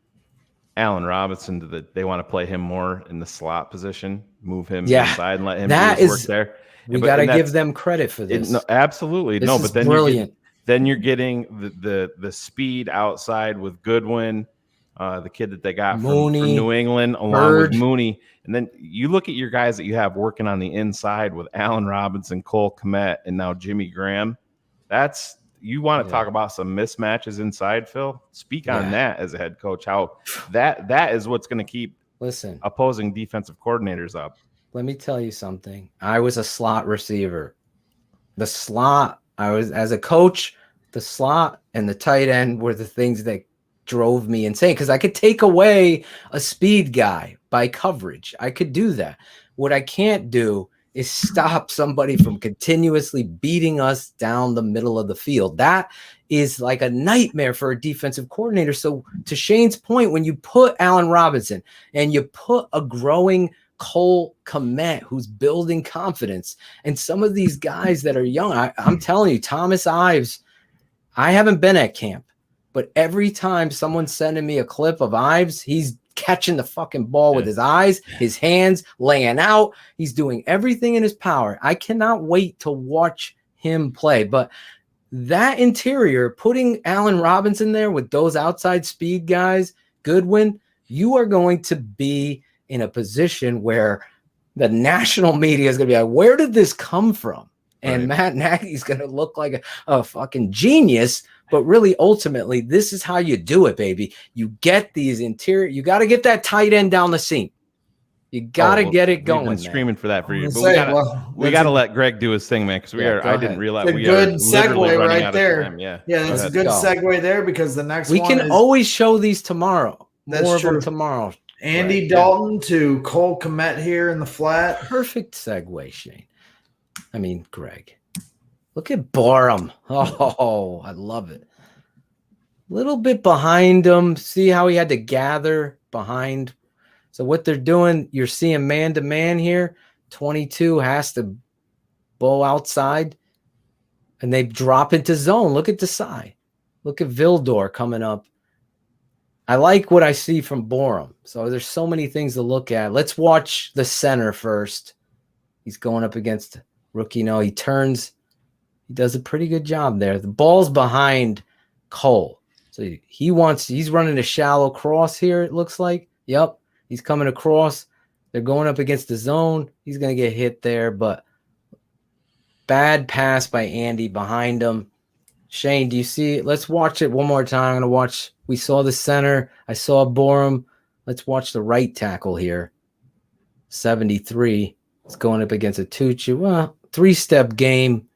Allen Robinson they want to play him more in the slot position, move him inside and let him do his work there. We got to give them credit for this. No, absolutely. This but is then brilliant. Then you're getting the speed outside with Goodwin, the kid that they got from New England, along with Mooney. And then you look at your guys that you have working on the inside with Allen Robinson, Cole Kmet, and now Jimmy Graham. You want to talk about some mismatches inside, Phil? Speak on that as a head coach. How that is what's going to keep opposing defensive coordinators up. Let me tell you something. I was a slot receiver. The slot, as a coach, the slot and the tight end were the things that drove me insane, because I could take away a speed guy by coverage. I could do that. What I can't do is stop somebody from continuously beating us down the middle of the field. That is like a nightmare for a defensive coordinator. So to Shayne's point, when you put Allen Robinson and you put a growing Cole Kmet who's building confidence, and some of these guys that are young, I'm telling you, Thomas Ives, I haven't been at camp, but every time someone's sending me a clip of Ives, he's catching the fucking ball with his eyes, his hands, laying out. He's doing everything in his power. I cannot wait to watch him play. But that interior, putting Allen Robinson there with those outside speed guys, Goodwin, you are going to be in a position where the national media is going to be like, where did this come from? And Matt Nagy's going to look like a fucking genius. But really, ultimately, this is how you do it, baby. You get these interior. You got to get that tight end down the seam. You got to get it going. We've been screaming for that for years. But we got to let Greg do his thing, man, because I didn't realize it's a good segue right there. Yeah, that's a good segue there, because the next we can always show these tomorrow. That's More true. of them tomorrow. Andy Dalton to Cole Kmet here in the flat. Perfect segue, Shayne. I mean, Greg. Look at Borum. Oh, I love it. little bit behind him. See how he had to gather behind. So what they're doing, you're seeing man-to-man here. 22 has to bow outside, and they drop into zone. Look at Desai. Look at Vildor coming up. I like what I see from Borum. So there's so many things to look at. Let's watch the center first. He's going up against rookie. No, he turns. He does a pretty good job there. The ball's behind Cole. So he's running a shallow cross here, it looks like. Yep. He's coming across. They're going up against the zone. He's going to get hit there, but bad pass by Andy behind him. Shayne, do you see it? Let's watch it one more time. I'm going to watch. We saw the center. I saw Borum. Let's watch the right tackle here. 73. It's going up against a Tucci. Well, 3-step game.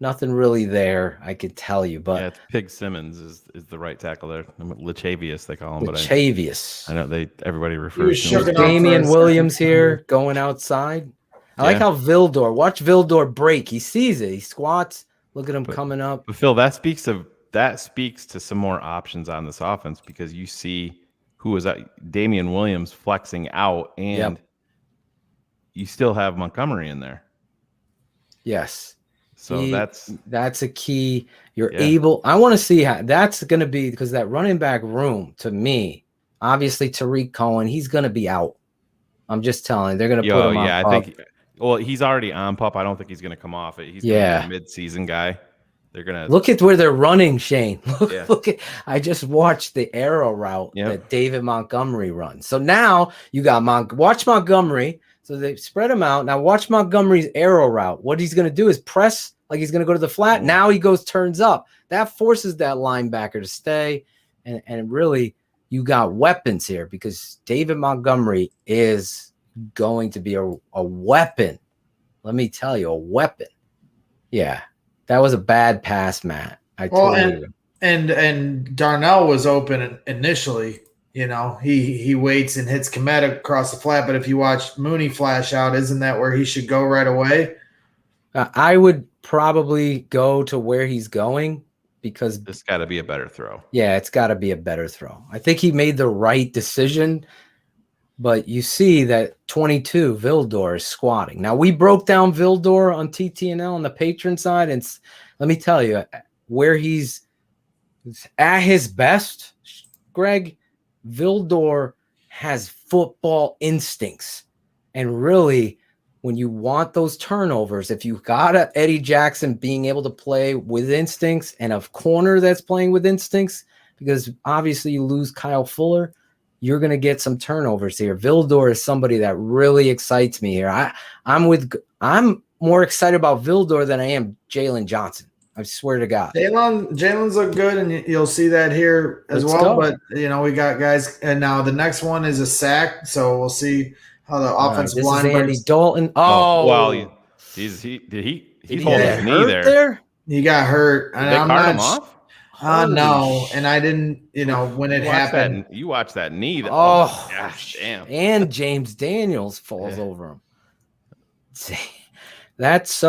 Nothing really there, I could tell you. But yeah, it's Pig Simmons is the right tackle there. Lachavius, they call him. Lachavius. I know everybody refers to him. Damian Williams here going outside. I like how Vildor. Watch Vildor break. He sees it. He squats. Look at him coming up. But Phil, that speaks to some more options on this offense, because you see who was Damian Williams flexing out, and you still have Montgomery in there. Yes. So that's a key. You're able. I want to see how that's going to be, because that running back room, to me, obviously Tariq Cohen, he's going to be out. I'm just telling you, they're going to put him on. I think. Well, he's already on pup. I don't think he's going to come off it. He's gonna be a mid-season guy. They're going to look at where they're running, Shayne. Look at. I just watched the arrow route that David Montgomery runs. So now you got watch Montgomery. So they spread him out. Now watch Montgomery's arrow route. What he's going to do is press like he's going to go to the flat. Now he turns up. That forces that linebacker to stay. And really, you got weapons here, because David Montgomery is going to be a weapon. Let me tell you, a weapon. Yeah, that was a bad pass, Matt. And Darnell was open initially. You know, he waits and hits Komet across the flat. But if you watch Mooney flash out, isn't that where he should go right away? I would probably go to where he's going, because this got to be a better throw. Yeah, it's got to be a better throw. I think he made the right decision. But you see that 22, Vildor, is squatting. Now, we broke down Vildor on TTNL on the patron side, and let me tell you, where he's at his best, Greg, Vildor has football instincts. And really, when you want those turnovers, if you got Eddie Jackson being able to play with instincts and a corner that's playing with instincts, because obviously you lose Kyle Fuller, you're going to get some turnovers here. Vildor is somebody that really excites me here. I'm more excited about Vildor than I am Jalen Johnson. I swear to God. Jalen's look good, and you'll see that here as well. But, we got guys. And now the next one is a sack, so we'll see how the offensive line is Andy Dalton. Oh, well, did he hold his knee there? He got hurt. Did they cart him off? No, and I didn't, when it happened. You watch that knee. Gosh, damn. And James Daniels falls over him. That's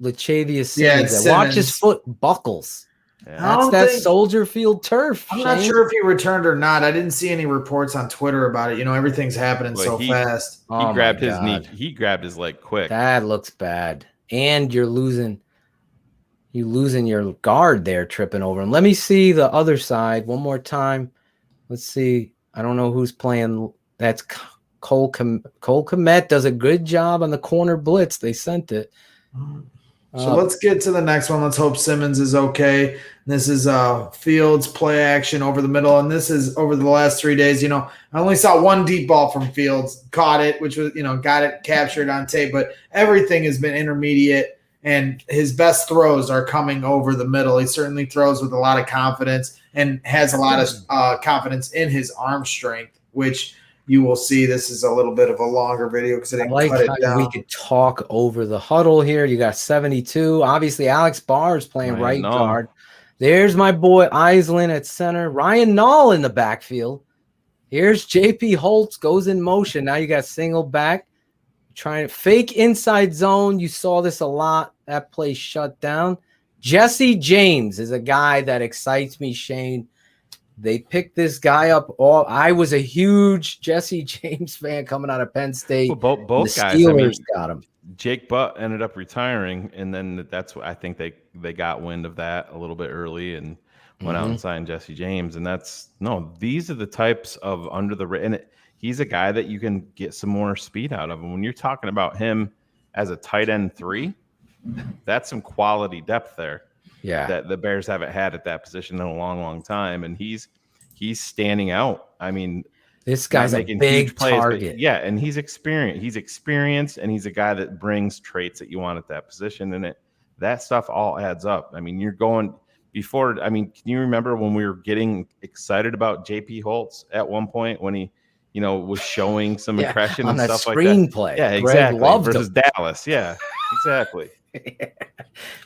Lachavius Simmons. Watch his foot buckles. Yeah. That's Soldier Field turf. I'm not sure if he returned or not. I didn't see any reports on Twitter about it. Everything's happening fast. He grabbed his knee. He grabbed his leg quick. That looks bad. And you're losing your guard there, tripping over him. Let me see the other side one more time. Let's see. I don't know who's playing. That's Cole Komet does a good job on the corner blitz. They sent it. So let's get to the next one. Let's hope Simmons is okay. This is Fields play action over the middle, and this is over the last 3 days. I only saw one deep ball from Fields, caught it, which was got it captured on tape, but everything has been intermediate, and his best throws are coming over the middle. He certainly throws with a lot of confidence and has a lot of confidence in his arm strength, which you will see. This is a little bit of a longer video because it didn't cut it down. We could talk over the huddle here. You got 72. Obviously, Alex Barr is playing right guard. There's my boy Islin at center. Ryan Nall in the backfield. Here's JP Holtz goes in motion. Now you got single back. Trying to fake inside zone. You saw this a lot. That play shut down. Jesse James is a guy that excites me, Shane. They picked this guy up. I was a huge Jesse James fan coming out of Penn State. Well, both the guys. Steelers got him. Jake Butt ended up retiring, and then that's what I think they got wind of that a little bit early and went out and signed Jesse James. And these are the types of under the and he's a guy that you can get some more speed out of. And when you're talking about him as a tight end 3, that's some quality depth there. Yeah, that the Bears haven't had at that position in a long, long time, and he's standing out. I mean, this guy's a big target. And he's experienced. He's experienced, and he's a guy that brings traits that you want at that position, and that stuff all adds up. I mean, you're going before. I mean, can you remember when we were getting excited about J.P. Holtz at one point when he, was showing some impression on and that stuff like that? Screenplay. Yeah, exactly. Versus Dallas. Yeah, exactly.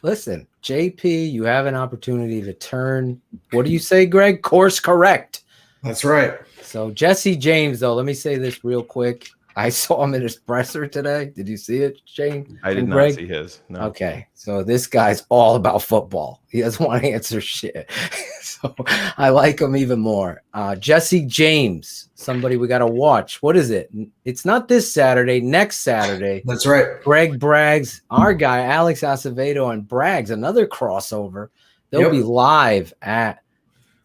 Listen, JP, you have an opportunity to turn. What do you say, Greg? Course correct. That's right. So Jesse James, though, let me say this real quick. I saw him in his presser today. Did you see it, Shane? I did not see his. No. Okay, so this guy's all about football. He doesn't want to answer shit. So I like him even more. Jesse James, somebody we got to watch. What is it? It's not this Saturday, next Saturday. That's right. Greg Braggs, our guy, Alex Acevedo and Braggs, another crossover. They'll be live at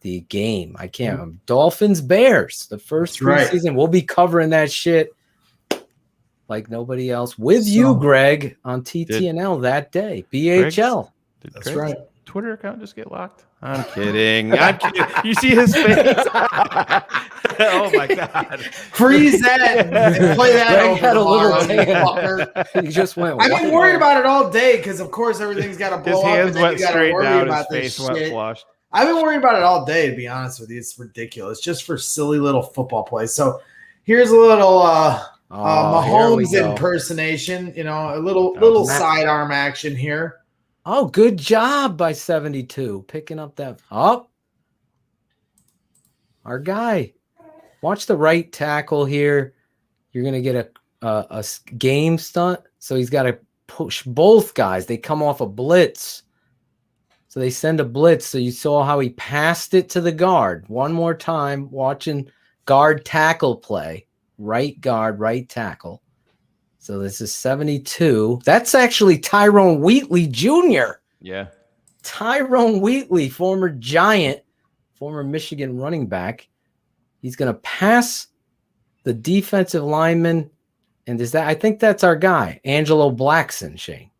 the game. I can't. Dolphins, Bears, the first preseason. We'll be covering that shit like nobody else with you, Greg, on TTNL that day. BHL. That's right. Twitter account just get locked? I'm kidding. I'm kidding. You see his face? Oh my God! Freeze that. And play that. Greg had a little tan. He just went. I've been worried about it all day because, of course, everything's got to blow his up. Hands went straight down. His face went flushed. I've been worried about it all day. To be honest with you, it's ridiculous. Just for silly little football plays. So here's a little Mahomes impersonation. A little sidearm action here. Oh, good job by 72. Picking up that. Oh, our guy. Watch the right tackle here. You're going to get a game stunt. So he's got to push both guys. They come off a blitz. So they send a blitz. So you saw how he passed it to the guard. One more time, watching guard tackle play. Right guard, right tackle. So this is 72. That's actually Tyrone Wheatley Jr. Yeah. Tyrone Wheatley, former Giant, former Michigan running back. He's going to pass the defensive lineman. And I think that's our guy, Angelo Blackson, Shane.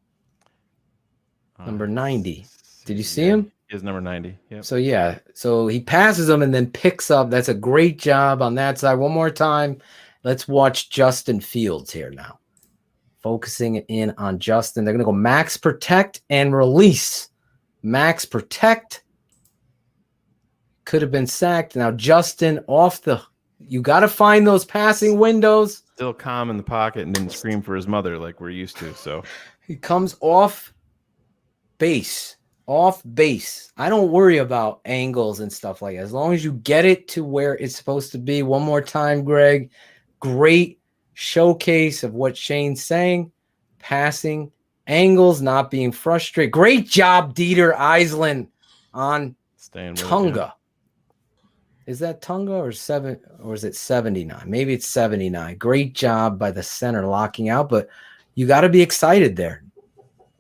Number 90. Did you see him? He is number 90. Yep. So he passes him and then picks up. That's a great job on that side. One more time. Let's watch Justin Fields here now. Focusing in on Justin. They're going to go max protect and release. Max protect. Could have been sacked. Now Justin you got to find those passing windows. Still calm in the pocket and didn't scream for his mother like we're used to. So he comes off base. Off base. I don't worry about angles and stuff like that. As long as you get it to where it's supposed to be. One more time, Greg. Great showcase of what Shayne's saying. Passing angles, not being frustrated. Great job, Dieter Eisland on Tunga. Is that Tunga or is it 79? Maybe it's 79. Great job by the center locking out, but you got to be excited there.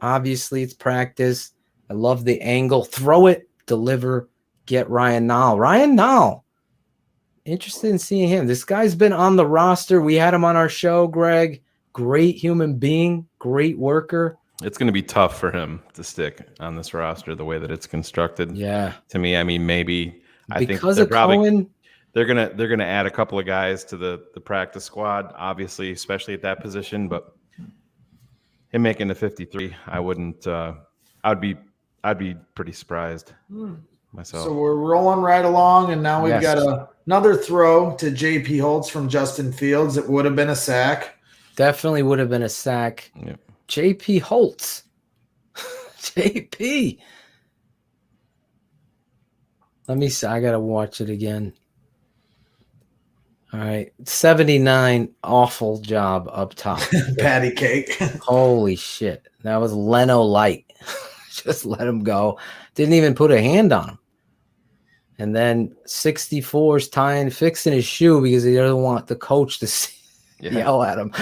Obviously, it's practice. I love the angle. Throw it, deliver, get Ryan Nall. Ryan Nall. Interested in seeing him. This guy's been on the roster. We had him on our show, Greg. Great human being, great worker. It's going to be tough for him to stick on this roster the way that it's constructed. Yeah. To me, I mean, maybe I think Cohen, they're gonna add a couple of guys to the practice squad, obviously, especially at that position. But him making the 53, I wouldn't. I'd be pretty surprised myself. So we're rolling right along, and now we've got another throw to J.P. Holtz from Justin Fields. It would have been a sack. Definitely would have been a sack. Yep. J.P. Holtz. J.P. Let me see. I got to watch it again. All right. 79. Awful job up top. Patty cake. Holy shit. That was Leno light. just let him go. Didn't even put a hand on him. And then 64's fixing his shoe because he doesn't want the coach to yell at him.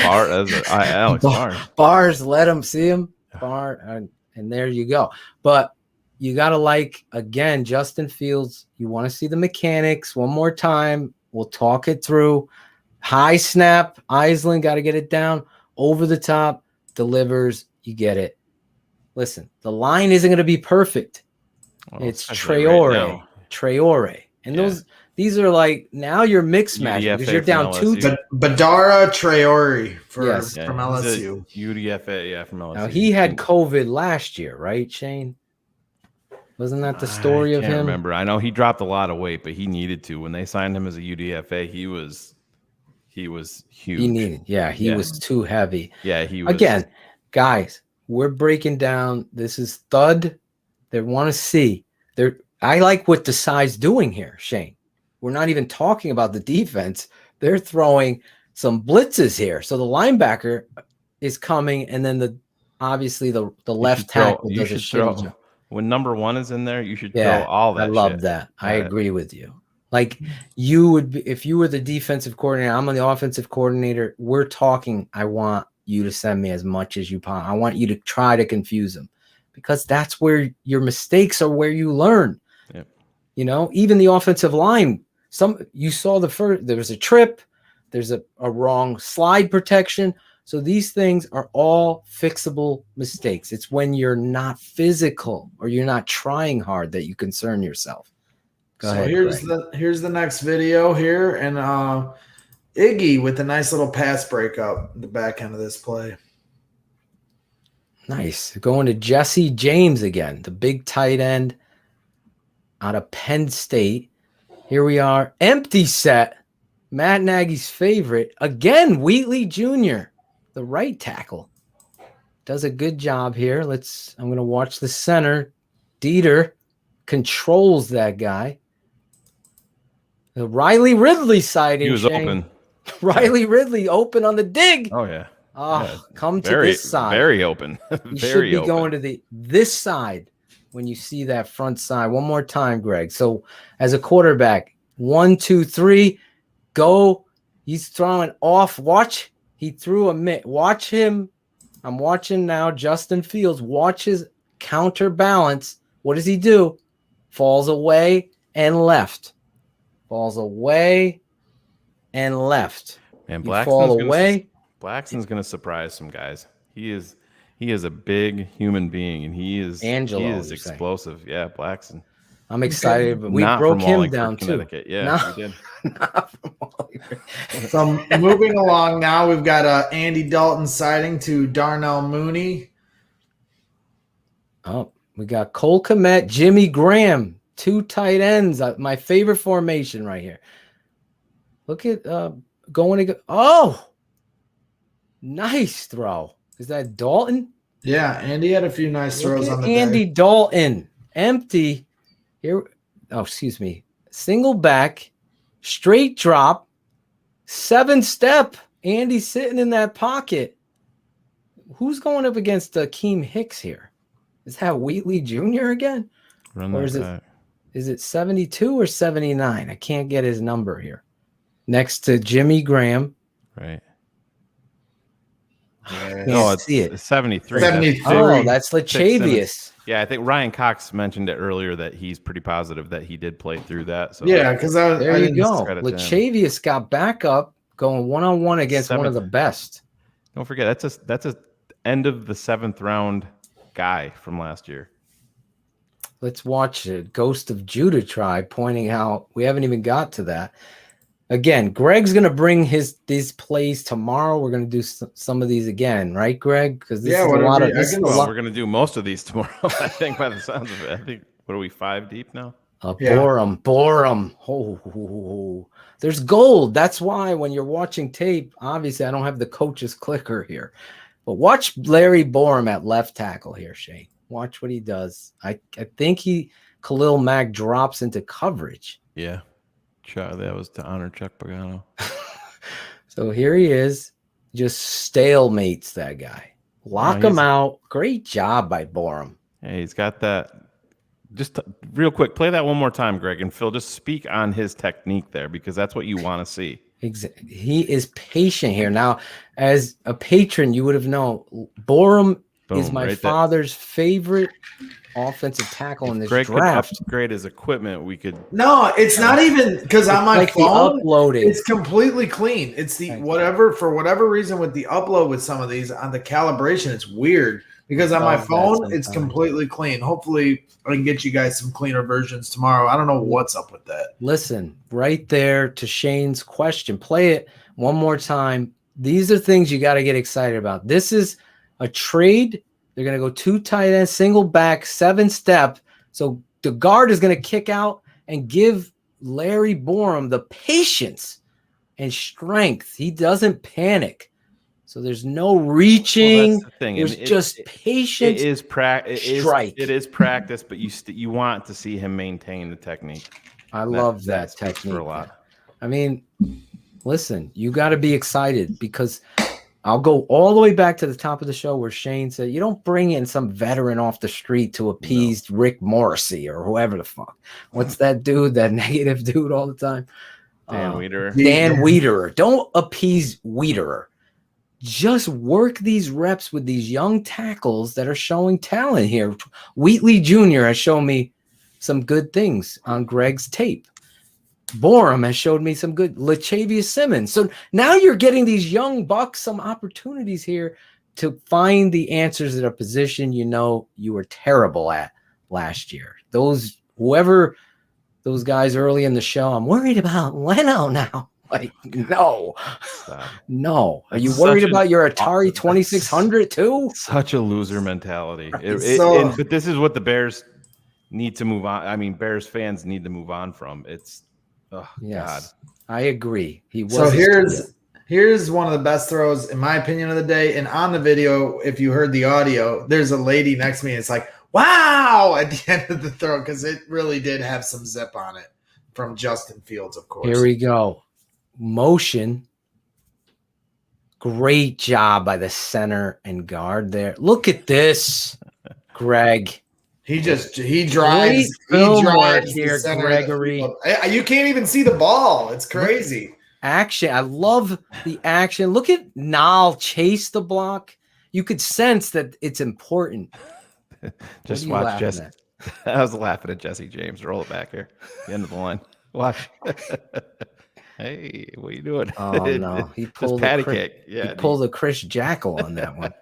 Alex Bars, let him see him. And there you go. But you got to again, Justin Fields, you want to see the mechanics one more time. We'll talk it through. High snap. Island got to get it down. Over the top. Delivers. You get it. Listen, the line isn't going to be perfect. It's Traore. Traore. And these are now you're mixed match because you're down two. Badara Traore from from LSU. UDFA, from LSU. Now he had COVID last year, right, Shayne? Wasn't that the story of him? I can't remember. I know he dropped a lot of weight, but he needed to. When they signed him as a UDFA, he was huge. He was too heavy. Yeah, he was. Again, guys, we're breaking down. This is Thud. They want to see. I like what the side's doing here, Shayne. We're not even talking about the defense. They're throwing some blitzes here. So the linebacker is coming, and then obviously the left tackle does a shitty job. When number 1 is in there, you should throw all that. I love that. I agree with you. You would be, if you were the defensive coordinator, I'm the offensive coordinator. We're talking. I want you to send me as much as you possibly. I want you to try to confuse them, because that's where your mistakes are, where you learn. Yep. Even the offensive line. You saw there was a trip. There's a wrong slide protection. So these things are all fixable mistakes. It's when you're not physical or you're not trying hard that you concern yourself. Go ahead. Here's the next video here, and Iggy with a nice little pass breakup in the back end of this play. Nice. Going to Jesse James again, the big tight end out of Penn State. Here we are. Empty set. Matt Nagy's favorite. Again, Wheatley Jr., the right tackle. Does a good job here. I'm going to watch the center. Dieter controls that guy. The Riley Ridley sighting. He was open. Riley Ridley open on the dig. Oh, yeah. Come to this side. Very open. You should be going to this side when you see that front side. One more time, Greg. So as a quarterback, 1, 2, 3, go. He's throwing off. Watch. He threw a mitt. Watch him. I'm watching now. Justin Fields. Watch his counterbalance. What does he do? Falls away and left. Falls away and left. Man, Blackson's going to surprise some guys. He is a big human being, and he is explosive. Saying. Yeah, Blackson. I'm excited, but we broke him down too. Yeah, we did. So moving along now, we've got Andy Dalton sighting to Darnell Mooney. Oh, we got Cole Kmet, Jimmy Graham, 2 tight ends. My favorite formation right here. Look at going to go. Oh, nice throw. Is that Dalton? Yeah, Andy had a few nice throws on the Andy day. Dalton, empty. Here, excuse me. Single back, straight drop, 7-step. Andy sitting in that pocket. Who's going up against Akeem Hicks here? Is that Wheatley Jr. again? Is it 72 or 79? I can't get his number here. Next to Jimmy Graham. Right. No, it's 73. 73. Oh, that's Lachavius. Yeah, I think Ryan Cox mentioned it earlier that he's pretty positive that he did play through that. So yeah, because there you go. Lachavius got back up, going 1-on-1 against one of the best. Don't forget that's a end of the 7th round guy from last year. Let's watch it. Ghost of Judah tribe pointing out we haven't even got to that. Again, Greg's going to bring these plays tomorrow. We're going to do some of these again, right, Greg? Because this is a lot of. We're going to do most of these tomorrow. I think by the sounds of it. I think what are we 5 deep now? Bore 'em. Oh, there's gold. That's why when you're watching tape, obviously I don't have the coach's clicker here, but watch Larry Borum at left tackle here, Shayne. Watch what he does. I think Khalil Mack drops into coverage. Yeah. That was to honor Chuck Pagano. So here he is, just stalemates that guy. Lock him out. Great job by Borum. Hey, he's got that. Just real quick, play that one more time, Greg, and Phil. Just speak on his technique there, because that's what you want to see. He is patient here. Now, as a patron, you would have known Borum is my father's favorite offensive tackle in this Greg draft. Could upgrade his equipment. We could. No, it's not even because on my phone, uploading. It's completely clean. It's the for whatever reason with the upload with some of these on the calibration, it's weird because on my phone it's completely clean. Hopefully, I can get you guys some cleaner versions tomorrow. I don't know what's up with that. Listen, right there to Shayne's question. Play it one more time. These are things you got to get excited about. This is a trade. They're going to go 2 tight ends, single back, 7-step. So the guard is going to kick out and give Larry Borum the patience and strength. He doesn't panic. So there's no reaching. Well, that's the thing. There's just patience. It is practice, but you want to see him maintain the technique. I love that technique. For a lot. I mean, listen, you got to be excited because I'll go all the way back to the top of the show where Shayne said, you don't bring in some veteran off the street to appease Rick Morrissey or whoever the fuck. What's that dude, that negative dude all the time? Dan Wiederer. Dan Wiederer. Don't appease Wiederer. Just work these reps with these young tackles that are showing talent here. Wheatley Jr. has shown me some good things on Greg's tape. Borum has showed me some good. Lachavious Simmons. So now you're getting these young bucks some opportunities here to find the answers at a position you know you were terrible at last year. Whoever those guys early in the show, I'm worried about Leno now. Like, no. No. Are you worried about your Atari 2600 too? Such a loser mentality. But this is what the Bears need to move on. I mean, Bears fans need to move on from. It's God. I agree. So here's one of the best throws in my opinion of the day. And on the video, if you heard the audio, there's a lady next to me. It's like, wow, at the end of the throw, because it really did have some zip on it from Justin Fields, of course. Here we go. Motion. Great job by the center and guard there. Look at this, Greg. He drives here, Gregory. You can't even see the ball. It's crazy. Action. I love the action. Look at Nall chase the block. You could sense that it's important. Just watch Jesse. I was laughing at Jesse James. Roll it back here. The end of the line. Watch. Hey, what are you doing? Oh no, he pulled patty cake. Yeah, he pulled a Chris Jackal on that one.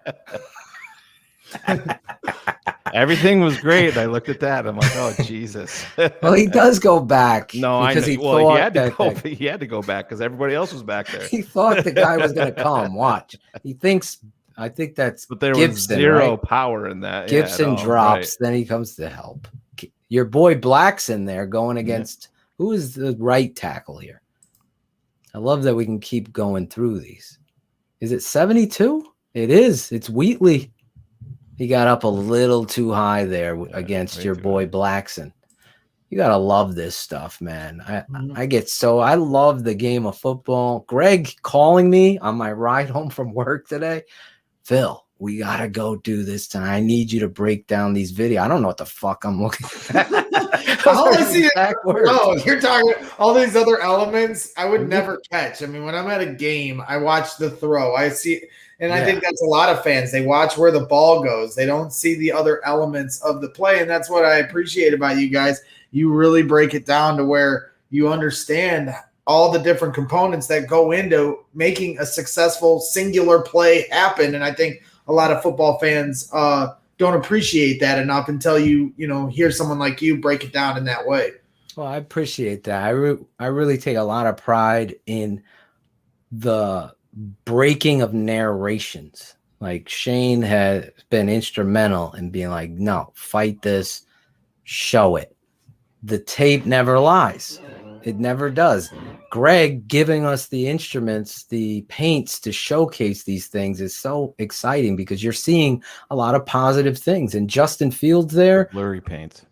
Everything was great. I looked at that. I'm like, oh Jesus. Well, he does go back. No, because I know. He had to go back because everybody else was back there. He thought the guy was going to come. Watch. He thinks. I think that's. But there Gibson, was zero right? power in that. Gibson drops, then he comes to help. Your boy Black's in there going against who is the right tackle here. I love that we can keep going through these. Is it 72? It is. It's Wheatley. He got up a little too high there against your boy Blackson. You got to love this stuff, man. I love the game of football. Greg calling me on my ride home from work today. Phil, we got to go do this tonight. I need you to break down these videos. I don't know what the fuck I'm looking at. All I see you're talking all these other elements I would never catch. I mean, when I'm at a game, I watch the throw. I see, and I think that's a lot of fans. They watch where the ball goes. They don't see the other elements of the play, and that's what I appreciate about you guys. You really break it down to where you understand all the different components that go into making a successful singular play happen. And I think a lot of football fans don't appreciate that enough until you hear someone like you break it down in that way. Well, I appreciate that. I really take a lot of pride in the breaking of narrations. Like Shayne has been instrumental in being like, no, fight this, show it. The tape never lies. It never does. Greg giving us the instruments, the paints to showcase these things is so exciting because you're seeing a lot of positive things. And Justin Fields there, blurry paints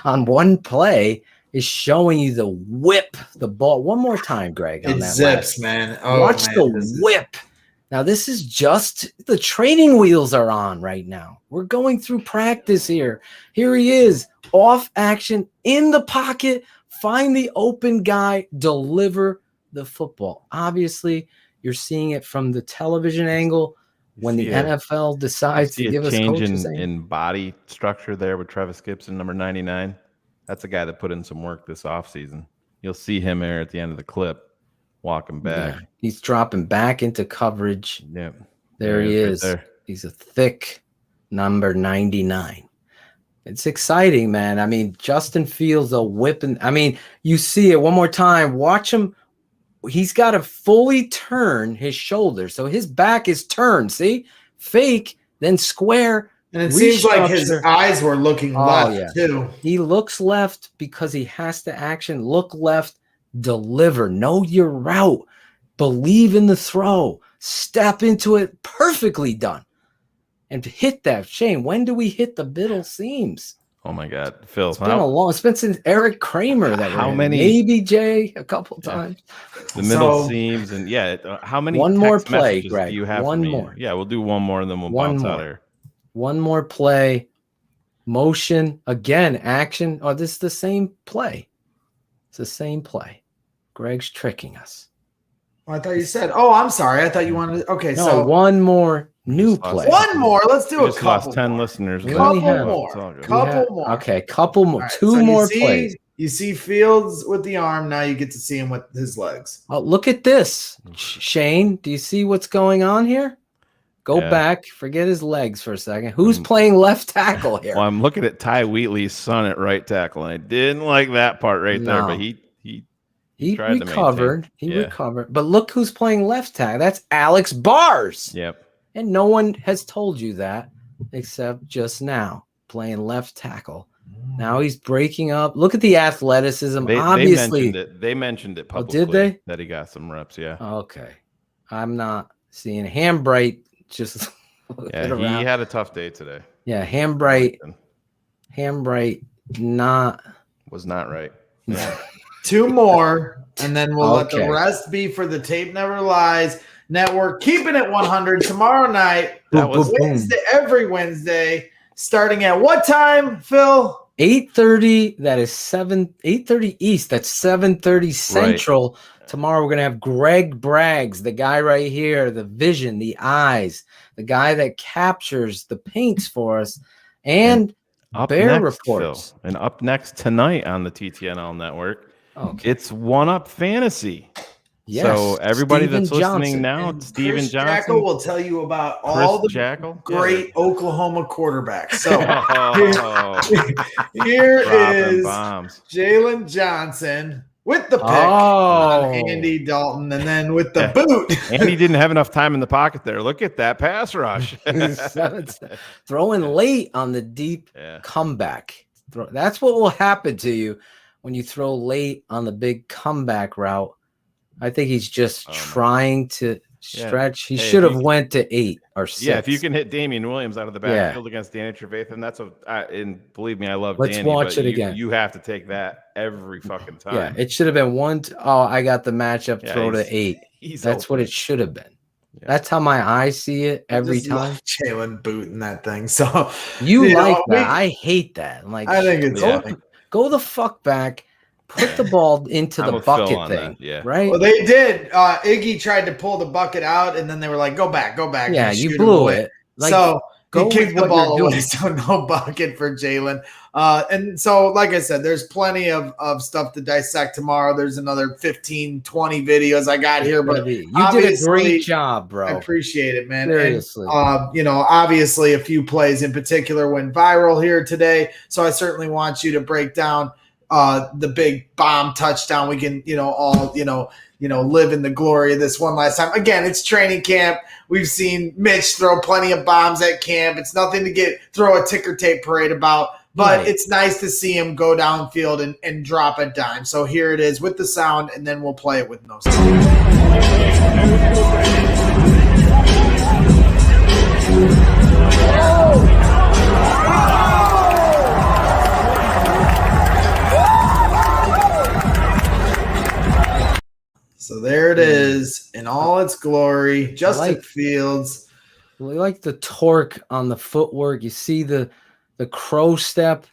on one play is showing you the whip, the ball. One more time, Greg. On it that zips, man. Oh, watch man, the whip Now, this is just the training wheels are on right now. We're going through practice here. Here he is, off action, in the pocket, find the open guy, deliver the football. Obviously, you're seeing it from the television angle when the NFL decides to give us coaches in body structure there with Travis Gibson, number 99. That's a guy that put in some work this offseason. You'll see him there at the end of the clip. Walking back. Yeah, he's dropping back into coverage. Yep. There he is. Right there. He's a thick number 99. It's exciting, man. I mean, Justin Fields a whipping. I mean, you see it one more time. Watch him. He's got to fully turn his shoulder. So his back is turned. See? Fake, then square. And it seems like his eyes were looking left, too. He looks left because he has to action. Look left. Deliver, know your route, believe in the throw, step into it, perfectly done, and hit that. Shayne, when do we hit the middle seams? Oh my God, Phil! It's been since Eric Kramer. Maybe Jay a couple times. The middle seams and how many? One more play, Greg. Do you have one more? Yeah, we'll do one more and then we'll bounce out here. One more play, motion again, action. Oh, this is the same play. It's the same play. Greg's tricking us. Oh, I thought you said, I'm sorry. I thought you wanted to. Okay, so one more new play. One more. Let's do a couple. Lost 10 listeners. Couple more. Okay, couple more. Right, two more plays. You see Fields with the arm. Now you get to see him with his legs. Oh, look at this. Shayne, do you see what's going on here? Go back. Forget his legs for a second. Who's playing left tackle here? Well, I'm looking at Ty Wheatley's son at right tackle, and I didn't like that part there, but he recovered. He recovered. But look who's playing left tackle. That's Alex Bars. Yep. And no one has told you that except just now, playing left tackle. Now he's breaking up. Look at the athleticism. Obviously, they mentioned it publicly. Did they? That he got some reps. Yeah. Okay. I'm not seeing Hambright just. He had a tough day today. Yeah, Hambright was not right. Yeah. Two more, and then we'll let the rest be for the Tape Never Lies Network. Keeping it 100 tomorrow night. That was Wednesday, every Wednesday, starting at what time, Phil? 8:30. That is 8:30 East. That's 7:30 Central. Right. Tomorrow we're gonna have Greg Braggs, the guy right here, the vision, the eyes, the guy that captures the paints for us, and Bear reports. Phil, and up next tonight on the TTNL network. Okay. It's One Up Fantasy. Yes. So everybody Steven that's listening Johnson. now, And Steven Chris Johnson Jackal will tell you about all the great Oklahoma quarterbacks. So here is Jalen Johnson with the pick on Andy Dalton, and then with the boot. Andy didn't have enough time in the pocket there. Look at that pass rush. Throwing late on the deep comeback. That's what will happen to you when you throw late on the big comeback route. I think he's just trying to stretch. He should have went to 8 or 6. Yeah, if you can hit Damian Williams out of the backfield against Danny Trevathan, that's and believe me, I love Let's Danny. watch it again. You have to take that every fucking time. Yeah, it should have been 1. I got the matchup. Throw to 8. That's what it should have been. Yeah. That's how my eyes see it every time. Jalen booting that thing. So you like that? I hate that. I'm like, I think it's go the fuck back. Put the ball into the bucket thing, right? Well, they did. Iggy tried to pull the bucket out, and then they were like, "Go back." Yeah, you blew it. Like, so he kicked the ball away, so no bucket for Jalen. And so, like I said, there's plenty of stuff to dissect tomorrow. There's another 15, 20 videos I got here, but you did a great job, bro. I appreciate it, man. Seriously. And, obviously, a few plays in particular went viral here today, so I certainly want you to break down the big bomb touchdown. We can, all, live in the glory of this one last time. Again, it's training camp. We've seen Mitch throw plenty of bombs at camp. It's nothing to throw a ticker tape parade about, but it's nice to see him go downfield and drop a dime. So here it is with the sound, and then we'll play it with no sound. So there it is in all its glory. Justin like- Fields. We like the torque on the footwork. You see the crow step,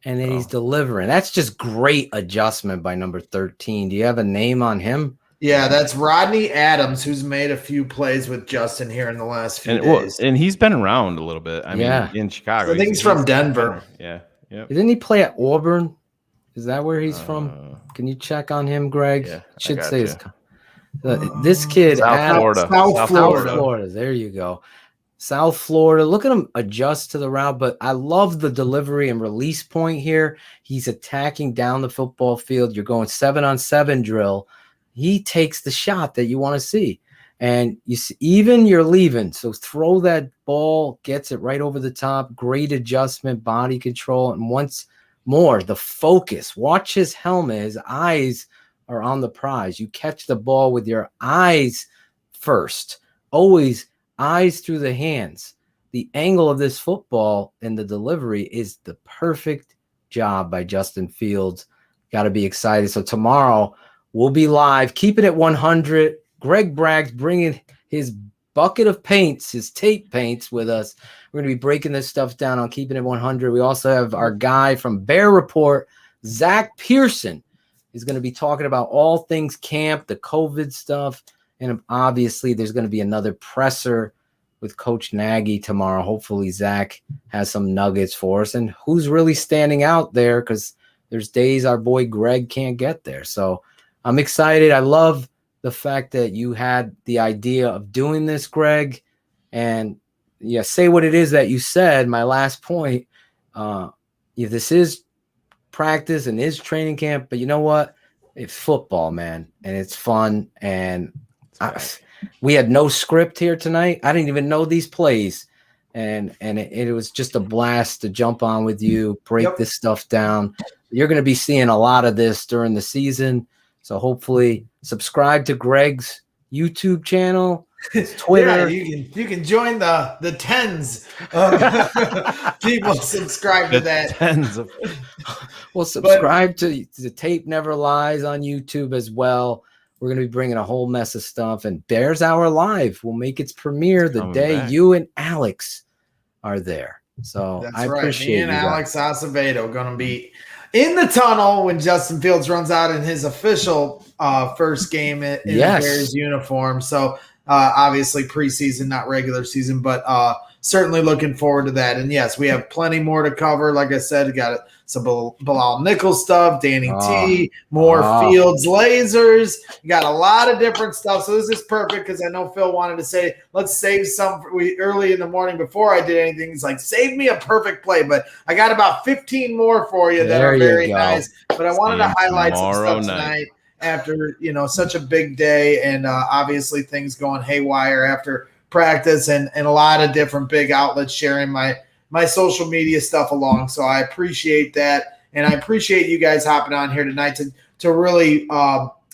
and then he's delivering. That's just great adjustment by number 13. Do you have a name on him? Yeah, that's Rodney Adams, who's made a few plays with Justin here in the last few days. And he's been around a little bit. I mean, in Chicago. I think he's from Denver. Yeah. Yep. Didn't he play at Auburn? Is that where he's from? Can you check on him, Greg? Yeah, It should I say got this kid. South Florida. South Florida. There you go. South Florida. Look at him adjust to the route, but I love the delivery and release point here. He's attacking down the football field. You're going 7-on-7 drill. He takes the shot that you want to see. And you see, even you're leaving. So throw that ball, gets it right over the top. Great adjustment, body control. And once more, the focus. Watch his helmet. His eyes are on the prize. You catch the ball with your eyes first. Always eyes through the hands. The angle of this football and the delivery is the perfect job by Justin Fields. Got to be excited. So tomorrow we'll be live. Keep it at 100. Greg Bragg's bringing his bucket of paints, his tape paints with us. We're going to be breaking this stuff down on Keeping It 100. We also have our guy from Bear Report, Zach Pearson, is going to be talking about all things camp, the COVID stuff. And obviously, there's going to be another presser with Coach Nagy tomorrow. Hopefully, Zach has some nuggets for us. And who's really standing out there, because there's days our boy Greg can't get there. So I'm excited. I love the fact that you had the idea of doing this, Greg. And yeah, say what it is that you said. My last point, this is practice and is training camp, but you know what? It's football, man, and it's fun. And we had no script here tonight. I didn't even know these plays, and it was just a blast to jump on with you, break this stuff down. You're going to be seeing a lot of this during the season, so hopefully subscribe to Greg's YouTube channel, his Twitter. Yeah, you can join the tens of people subscribe to that. Tens of. Well, subscribe to The Tape Never Lies on YouTube as well. We're going to be bringing a whole mess of stuff, and Bears Hour Live will make its premiere the day you and Alex are there. So That's I right. appreciate Me and you Alex Acevedo going to be in the tunnel when Justin Fields runs out in his official first game in the Bears uniform. So obviously preseason, not regular season, but certainly looking forward to that. And yes, we have plenty more to cover. Like I said, we got some Bilal Nichols stuff, Danny T, more Fields lasers. We got a lot of different stuff. So this is perfect because I know Phil wanted to say, let's save some early in the morning before I did anything. He's like, save me a perfect play. But I got about 15 more for you that are very nice. But I wanted to highlight some stuff tonight after, such a big day and obviously things going haywire after practice and a lot of different big outlets sharing my social media stuff along. So I appreciate that. And I appreciate you guys hopping on here tonight to really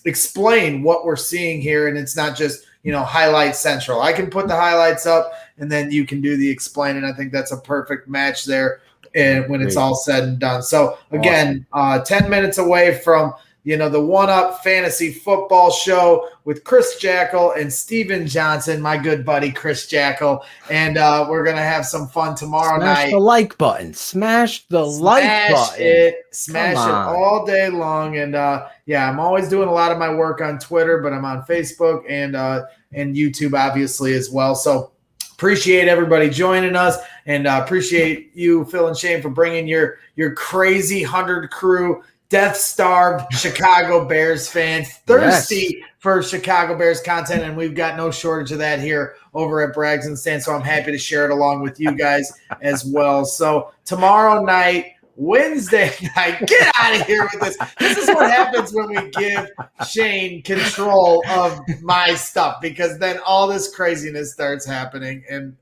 explain what we're seeing here. And it's not just, highlight central. I can put the highlights up and then you can do the explaining. I think that's a perfect match there and when it's all said and done. So again, 10 minutes away from the One Up Fantasy Football Show with Chris Jackal and Steven Johnson, my good buddy Chris Jackal. And we're going to have some fun tomorrow night. Smash the like button. Smash the like button. Smash it all day long. And I'm always doing a lot of my work on Twitter, but I'm on Facebook and YouTube obviously as well. So appreciate everybody joining us and appreciate you, Phil and Shayne, for bringing your crazy 100 crew, death-starved Chicago Bears fans, thirsty for Chicago Bears content, and we've got no shortage of that here over at Brags and Stan, so I'm happy to share it along with you guys as well. So tomorrow night, Wednesday night, get out of here with this. This is what happens when we give Shayne control of my stuff, because then all this craziness starts happening, and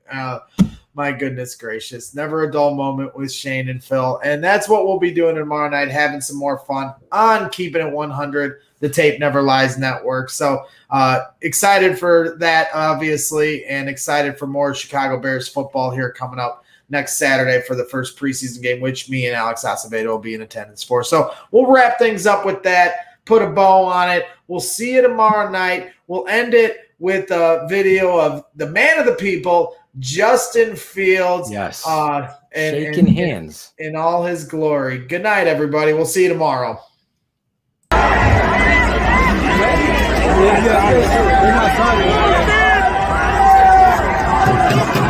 my goodness gracious. Never a dull moment with Shayne and Phil. And that's what we'll be doing tomorrow night, having some more fun on Keeping It 100, the Tape Never Lies Network. So excited for that, obviously, and excited for more Chicago Bears football here coming up next Saturday for the first preseason game, which me and Alex Acevedo will be in attendance for. So we'll wrap things up with that, put a bow on it. We'll see you tomorrow night. We'll end it with a video of the man of the people, Justin Fields. Yes. And Shaking hands. in all his glory. Good night, everybody. We'll see you tomorrow. Yeah.